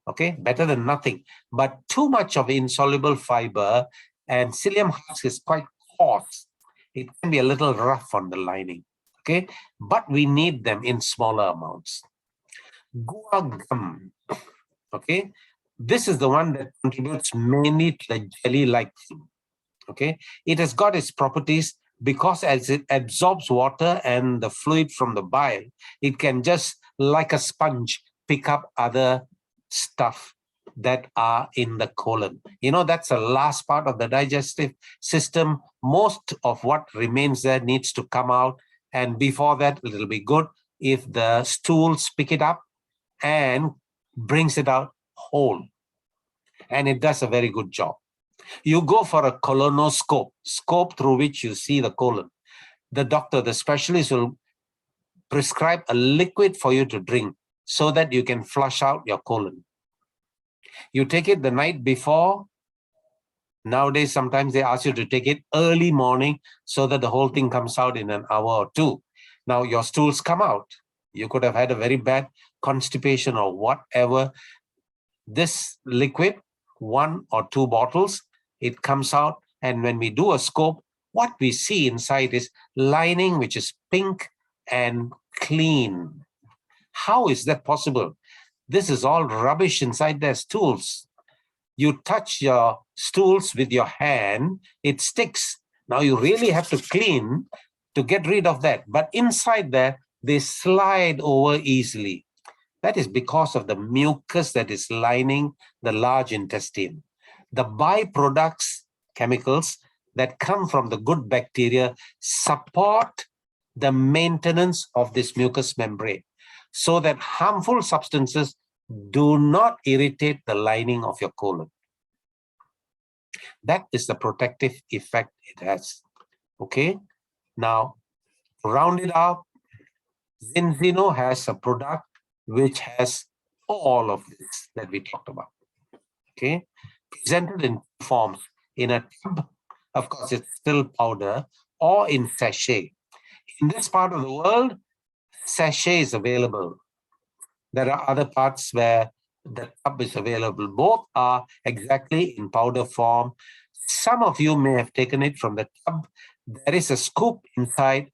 Okay, better than nothing. But too much of insoluble fiber, and psyllium husk is quite coarse. It can be a little rough on the lining. Okay, but we need them in smaller amounts. Guar gum, okay, this is the one that contributes mainly to the jelly-like thing. Okay, it has got its properties because as it absorbs water and the fluid from the bile, it can just like a sponge pick up other stuff that are in the colon. You know, that's the last part of the digestive system. Most of what remains there needs to come out, and before that it'll be good if the stools pick it up and brings it out whole, and it does a very good job. You go for a colonoscope, scope through which you see the colon. The doctor, the specialist, will prescribe a liquid for you to drink so that you can flush out your colon. You take it the night before. Nowadays, sometimes they ask you to take it early morning so that the whole thing comes out in an hour or two. Now your stools come out. You could have had a very bad constipation or whatever. This liquid, 1 or 2 bottles, it comes out, and when we do a scope, what we see inside is lining which is pink and clean. How is that possible? This is all rubbish inside their stools. You touch your stools with your hand, it sticks. Now you really have to clean to get rid of that. But inside there, they slide over easily. That is because of the mucus that is lining the large intestine. The byproducts, chemicals that come from the good bacteria, support the maintenance of this mucous membrane so that harmful substances do not irritate the lining of your colon. That is the protective effect it has. Okay, now round it up, Zinzino has a product which has all of this that we talked about. Okay, presented in forms, in a tub, of course it's still powder, or in sachet. In this part of the world, sachet is available. There are other parts where the tub is available. Both are exactly in powder form. Some of you may have taken it from the tub. There is a scoop inside.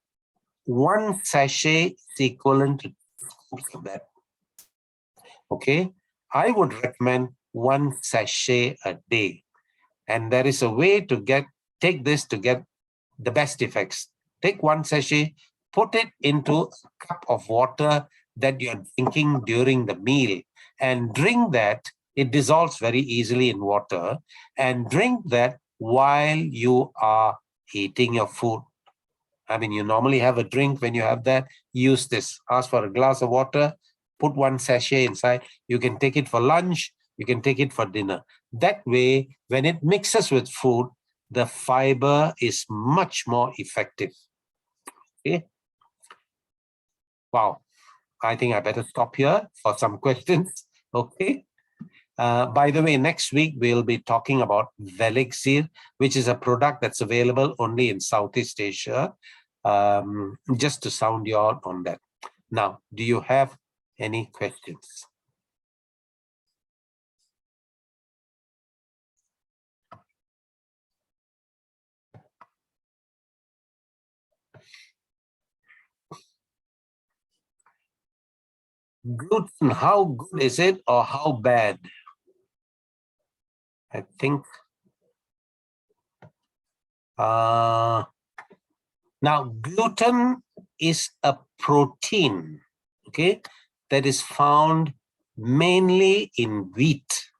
1 sachet is equivalent to 2 scoops of that. Okay, I would recommend 1 sachet a day. And there is a way to take this to get the best effects. Take 1 sachet, put it into a cup of water that you're drinking during the meal, and drink that. It dissolves very easily in water, and drink that while you are eating your food. I mean, you normally have a drink. When you have that, use this. Ask for a glass of water, put 1 sachet inside. You can take it for lunch, you can take it for dinner. That way, when it mixes with food, the fiber is much more effective. Okay. Wow. I think I better stop here for some questions. Okay. By the way, next week we'll be talking about Velixir, which is a product that's available only in Southeast Asia. Just to sound you out on that. Now, do you have any questions? Gluten, how good is it or how bad? I think now gluten is a protein, okay, that is found mainly in wheat.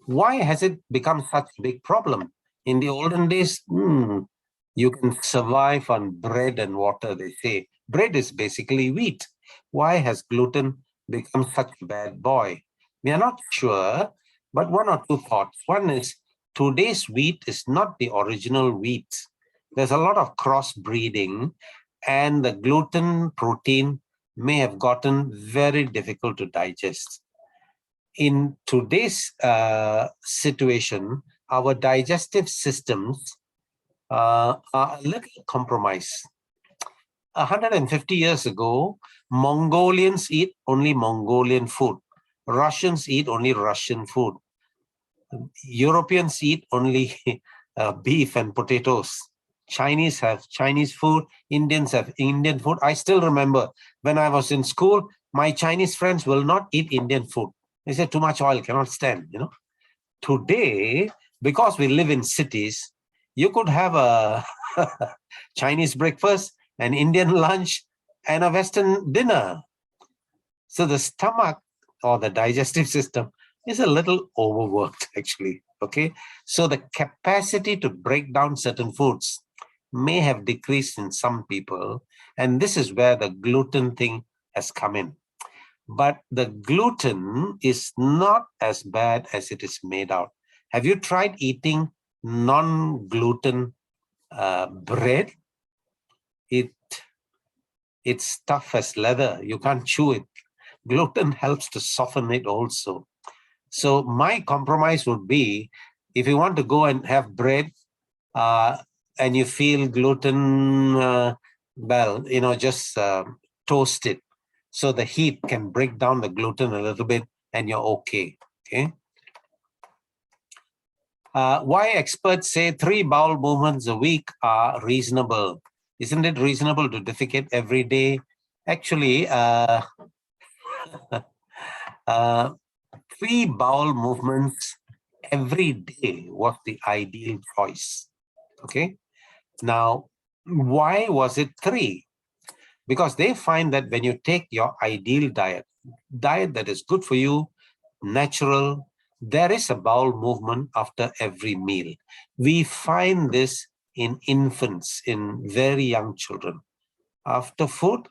Why has it become such a big problem? In the olden days, you can survive on bread and water, they say. Bread is basically wheat. Why has gluten become such a bad boy? We are not sure, but 1 or 2 thoughts. One is today's wheat is not the original wheat. There's a lot of crossbreeding, and the gluten protein may have gotten very difficult to digest. In today's situation, our digestive systems are a little compromised. 150 years ago, Mongolians eat only Mongolian food. Russians eat only Russian food. Europeans eat only beef and potatoes. Chinese have Chinese food, Indians have Indian food. I still remember when I was in school, my Chinese friends will not eat Indian food. They say too much oil, cannot stand, you know. Today, because we live in cities, you could have a Chinese breakfast, an Indian lunch, and a Western dinner. So the stomach or the digestive system is a little overworked, actually. Okay. So the capacity to break down certain foods may have decreased in some people. And this is where the gluten thing has come in. But the gluten is not as bad as it is made out. Have you tried eating non-gluten bread? It's tough as leather. You can't chew it. Gluten helps to soften it also. So my compromise would be, if you want to go and have bread and you feel gluten, well, you know, just toast it. So the heat can break down the gluten a little bit and you're okay. Okay. Why experts say 3 bowel movements a week are reasonable? Isn't it reasonable to defecate every day? Actually, 3 bowel movements every day was the ideal choice. Okay. Now, why was it 3? Because they find that when you take your ideal diet that is good for you, natural, there is a bowel movement after every meal. We find this in infants, in very young children. After food,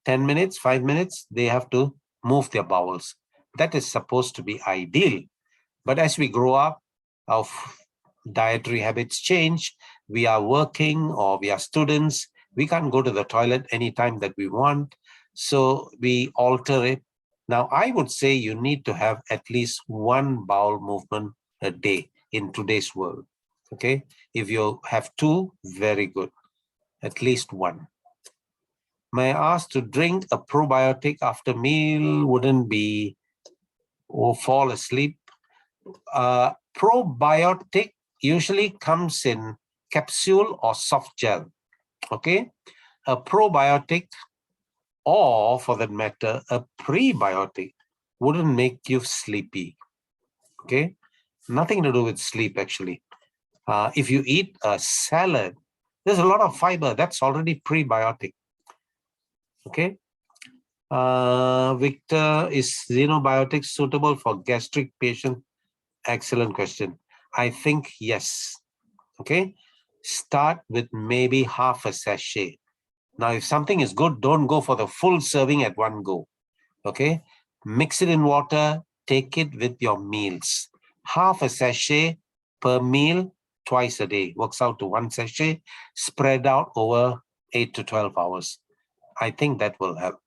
10 minutes, 5 minutes, they have to move their bowels. That is supposed to be ideal. But as we grow up, our dietary habits change. We are working or we are students. We can't go to the toilet anytime that we want. So we alter it. Now, I would say you need to have at least 1 bowel movement a day in today's world. Okay. If you have 2, very good. At least 1. May I ask to drink a probiotic after meal? Wouldn't be or fall asleep. Probiotic usually comes in capsule or soft gel. Okay. A probiotic, or for that matter, a prebiotic, wouldn't make you sleepy. Okay. Nothing to do with sleep, actually. If you eat a salad, there's a lot of fiber. That's already prebiotic. Okay. Victor, is Zinobiotic suitable for gastric patients? Excellent question. I think yes. Okay. Start with maybe half a sachet. Now, if something is good, don't go for the full serving at one go. Okay. Mix it in water, take it with your meals. Half a sachet per meal, twice a day. Works out to 1 sachet, spread out over 8 to 12 hours. I think that will help.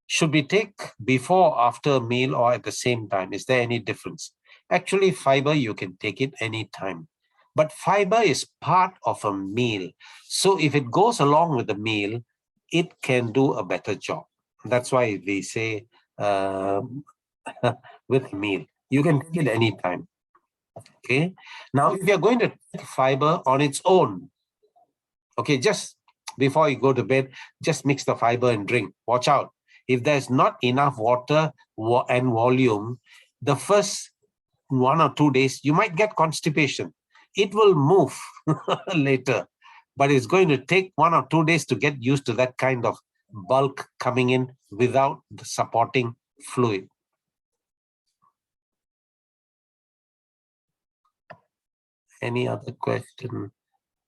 Should we take before or after a meal or at the same time? Is there any difference? Actually, fiber, you can take it anytime. But fiber is part of a meal. So if it goes along with the meal, it can do a better job. That's why they say with meal. You can take it anytime. Okay. Now, if you're going to take fiber on its own, okay, just before you go to bed, just mix the fiber and drink. Watch out. If there's not enough water and volume, the first 1 or 2 days, you might get constipation. It will move later, but it's going to take 1 or 2 days to get used to that kind of bulk coming in without the supporting fluid. Any other question?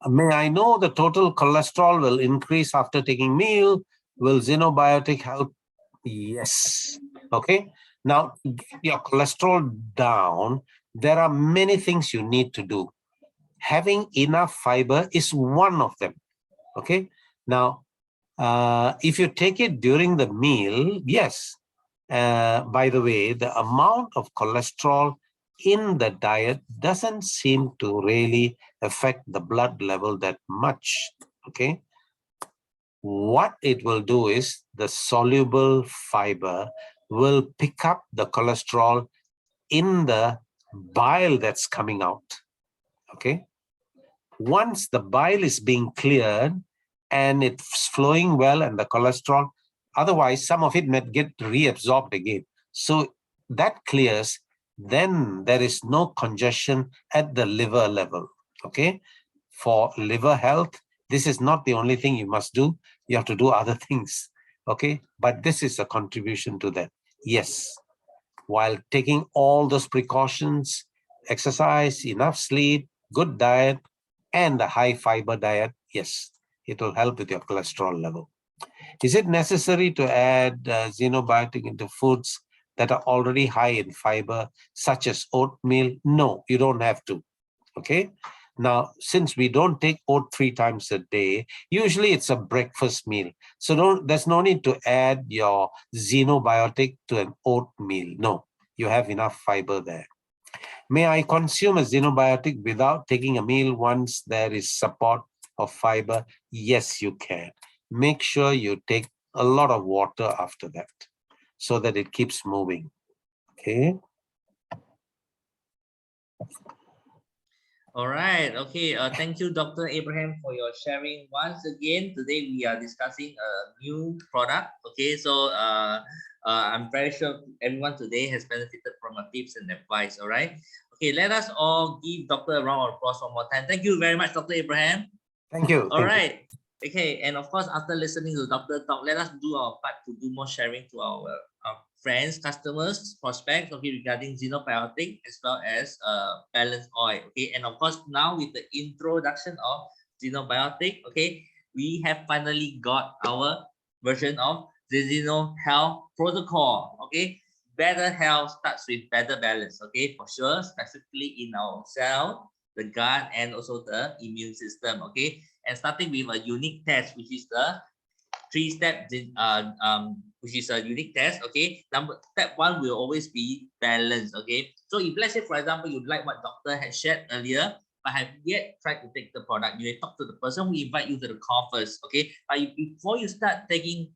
May I know the total cholesterol will increase after taking meal? Will Zinobiotic help? Yes. Okay. Now, to get your cholesterol down, there are many things you need to do. Having enough fiber is one of them. Okay. Now, if you take it during the meal, yes. By the way, the amount of cholesterol in the diet doesn't seem to really affect the blood level that much. Okay. What it will do is the soluble fiber will pick up the cholesterol in the bile that's coming out. Okay. Once the bile is being cleared and it's flowing well and the cholesterol, otherwise some of it might get reabsorbed again. So that clears, then there is no congestion at the liver level. Okay. For liver health, this is not the only thing you must do. You have to do other things. Okay. But this is a contribution to that. Yes. While taking all those precautions, exercise, enough sleep, good diet, and a high fiber diet, yes, it will help with your cholesterol level. Is it necessary to add xenobiotic into foods that are already high in fiber, such as oatmeal? No, you don't have to. Okay. Now, since we don't take oat 3 times a day, usually it's a breakfast meal. So there's no need to add your xenobiotic to an oatmeal. No, you have enough fiber there. May I consume a xenobiotic without taking a meal once there is support of fiber? Yes, you can. Make sure you take a lot of water after that so that it keeps moving. Okay.
All right. Okay. Thank you, Dr. Abraham, for your sharing. Once again, today we are discussing a new product. Okay. So I'm very sure everyone today has benefited from our tips and advice. All right. Okay. Let us all give Dr. a round of applause one more time. Thank you very much, Dr. Abraham.
Thank you.
All right. Okay. And of course, after listening to Dr. Talk, let us do our part to do more sharing to our friends, customers, prospects, okay, regarding xenobiotic as well as balanced oil. Okay. And of course, now with the introduction of xenobiotic, okay, we have finally got our version of the Xeno Health Protocol. Okay. Better health starts with better balance. Okay, for sure, specifically in our cell, the gut, and also the immune system. Okay. And starting with a unique test, which is the 3-step, which is a unique test. Okay, step 1 will always be balance. Okay, so if let's say for example you like what doctor had shared earlier, but have yet tried to take the product, you may talk to the person who invite you to the call first. Okay, but before you start taking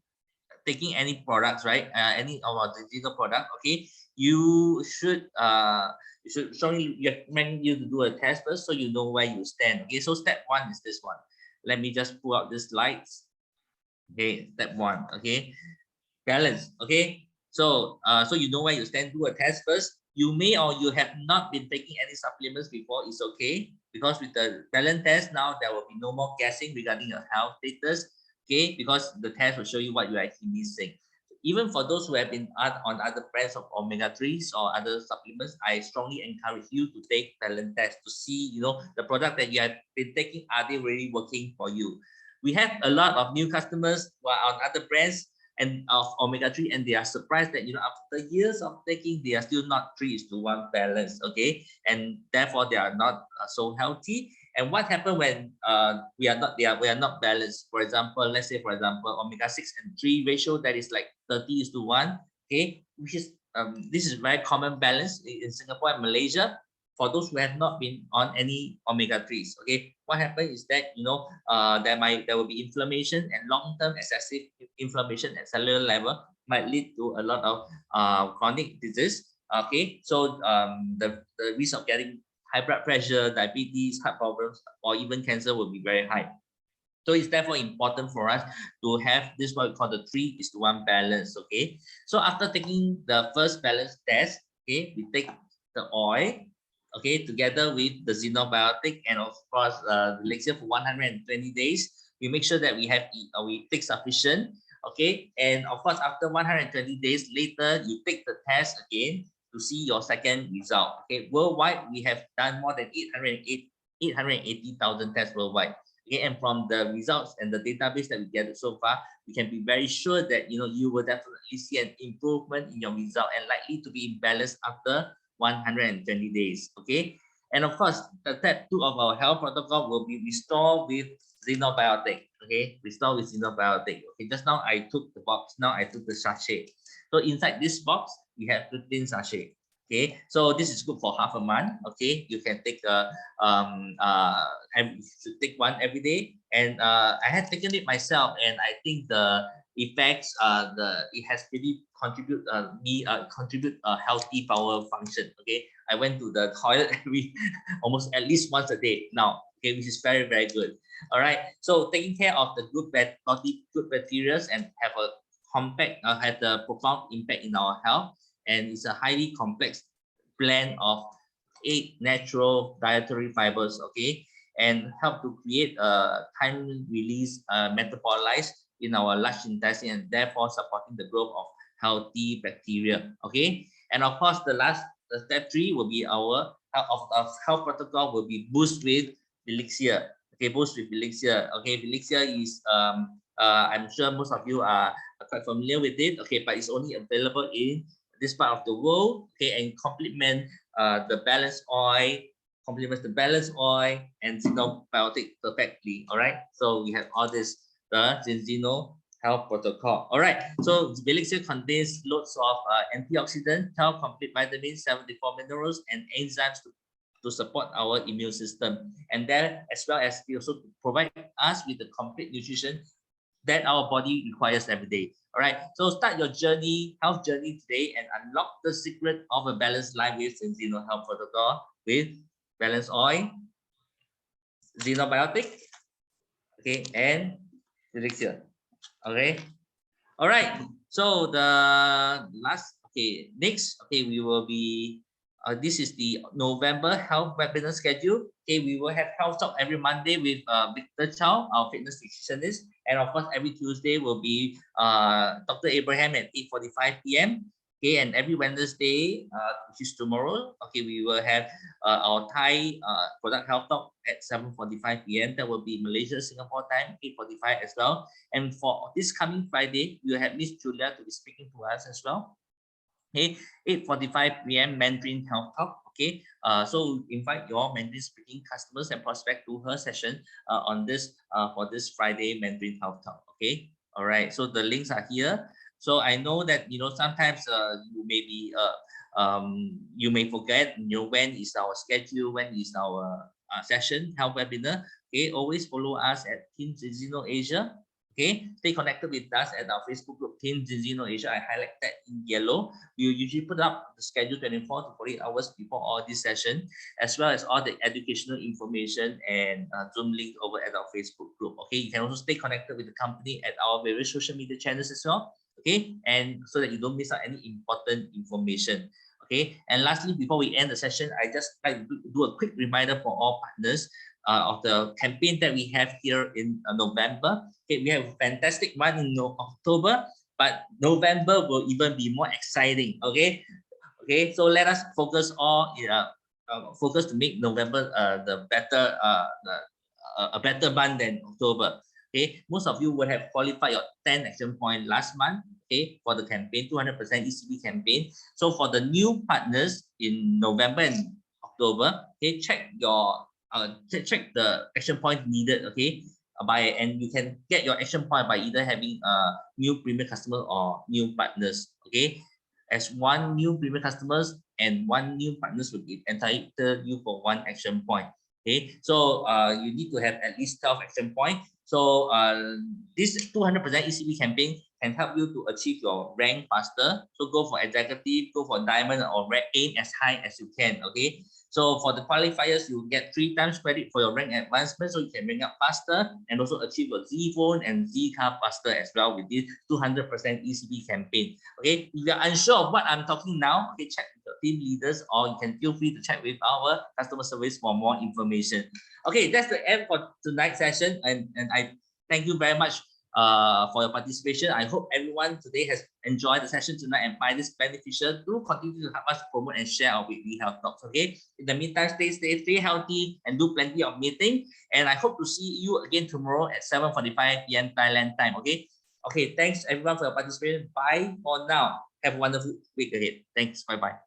any products, right? Any of our digital product, okay, you should strongly recommend you to do a test first so you know where you stand. Okay, so step 1 is this one. Let me just pull out the slides. Okay, step 1. Okay, balance. Okay, so so you know where you stand. Do a test first. You may or you have not been taking any supplements before. It's okay, because with the balance test now there will be no more guessing regarding your health status. Okay, because the test will show you what you are actually missing. Even for those who have been on other brands of omega-3s or other supplements, I strongly encourage you to take balance test to see, the product that you have been taking, are they really working for you? We have a lot of new customers who are on other brands and of omega-3, and they are surprised that after years of taking, they are still not 3:1 balance. Okay, and therefore they are not so healthy. And what happened when we are not balanced? For example, let's say omega-6 and 3 ratio, that is like 30:1. Okay, which is this is very common balance in Singapore and Malaysia. For those who have not been on any omega-3s, okay, what happens is that there will be inflammation, and long-term excessive inflammation at cellular level might lead to a lot of chronic disease. Okay, so the risk of getting high blood pressure, diabetes, heart problems, or even cancer will be very high. So it's therefore important for us to have this what we call the 3:1 balance. Okay, so after taking the first balance test, okay, we take the oil, okay, together with the xenobiotic, and of course the elixir for 120 days. We make sure that we take sufficient. Okay, and of course after 120 days later, you take the test again to see your second result. Okay, worldwide we have done more than 880,000 tests worldwide. Okay, and from the results and the database that we get so far, we can be very sure that you will definitely see an improvement in your result, and likely to be in balance after 120 days. Okay, and of course the step 2 of our health protocol will be restore with xenobiotic. Okay, restore with xenobiotic. Okay, just now I took the box, now I took the sachet. So inside this box we have 15 sachet. Okay, so this is good for half a month. Okay, you can take you should take one every day. And I had taken it myself, and I think the effects it has really contribute a healthy power function. Okay, I went to the toilet almost at least once a day now. okay, which is very, very good. All right. So taking care of the good bacteria and have a had a profound impact in our health, and it's a highly complex blend of 8 natural dietary fibers, okay, and help to create a time release metabolites in our large intestine, and therefore supporting the growth of healthy bacteria, okay. And of course, the step 3 will be our health protocol will be boost with elixir. Okay, boost with elixir. Okay, elixir is I'm sure most of you are quite familiar with it. Okay, but it's only available in this part of the world. Okay, and complements the balanced oil, and Zinobiotic perfectly. All right, so we have all this the Zino health protocol. All right, so elixir contains loads of antioxidants, 12 complete vitamins, 74 minerals, and enzymes to support our immune system, and then as well as they also provide us with the complete nutrition that our body requires every day. All right, so start your health journey today, and unlock the secret of a balanced life with Zeno Health Protocol with balanced oil, Zinobiotic, okay, and elixir. Okay, all right. So the next, we will be, this is the November health webinar schedule. Okay, we will have health talk every Monday with Victor Chow, our fitness nutritionist, and of course every Tuesday will be Dr. Abraham at 8:45 p.m. Okay, and every Wednesday, which is tomorrow, okay, we will have our Thai product health talk at 7:45 p.m. That will be Malaysia, Singapore time, 8:45 as well. And for this coming Friday, we will have Miss Julia to be speaking to us as well. Okay, 8:45 p.m. Mandarin Health Talk. Okay, so invite your Mandarin speaking customers and prospect to her session on this for this Friday Mandarin Health Talk. Okay, all right. So the links are here. So I know that sometimes you may forget when is our schedule, when is our session health webinar. Okay, always follow us at Team Zino Asia. Okay, stay connected with us at our Facebook group, Team Zino Asia. I highlight that in yellow. We usually put up the schedule 24 to 48 hours before all this session, as well as all the educational information and Zoom link over at our Facebook group. Okay, you can also stay connected with the company at our various social media channels as well. Okay, and so that you don't miss out any important information. Okay, and lastly, before we end the session, I just like to do a quick reminder for all partners of the campaign that we have here in November. Okay, we have a fantastic one in October, but November will even be more exciting. Okay, so let us focus focus to make November a better month than October. Okay, most of you would have qualified your 10 action point last month. Okay, for the campaign, 200% ECB campaign. So for the new partners in November and October, okay, check your check the action point needed. Okay, and you can get your action point by either having new premium customer or new partners. Okay, as one new premium customers and one new partners will be entitled you for one action point. Okay, so you need to have at least 12 action points. So this 200% ECB campaign can help you to achieve your rank faster. So go for executive, go for diamond, or aim as high as you can. Okay, so for the qualifiers, you get 3 times credit for your rank advancement, so you can rank up faster and also achieve your Z phone and Z car faster as well with this 200% ECB campaign. Okay, if you're unsure of what I'm talking now, okay, check with your team leaders, or you can feel free to check with our customer service for more information. Okay, that's the end for tonight's session, and I thank you very much for your participation. I hope everyone today has enjoyed the session tonight and find this beneficial. Do continue to help us promote and share our weekly health talks. Okay, in the meantime, stay safe, stay healthy, and do plenty of meeting. And I hope to see you again tomorrow at 7:45 p.m. Thailand time. Okay, thanks everyone for your participation. Bye for now. Have a wonderful week ahead. Thanks. Bye bye.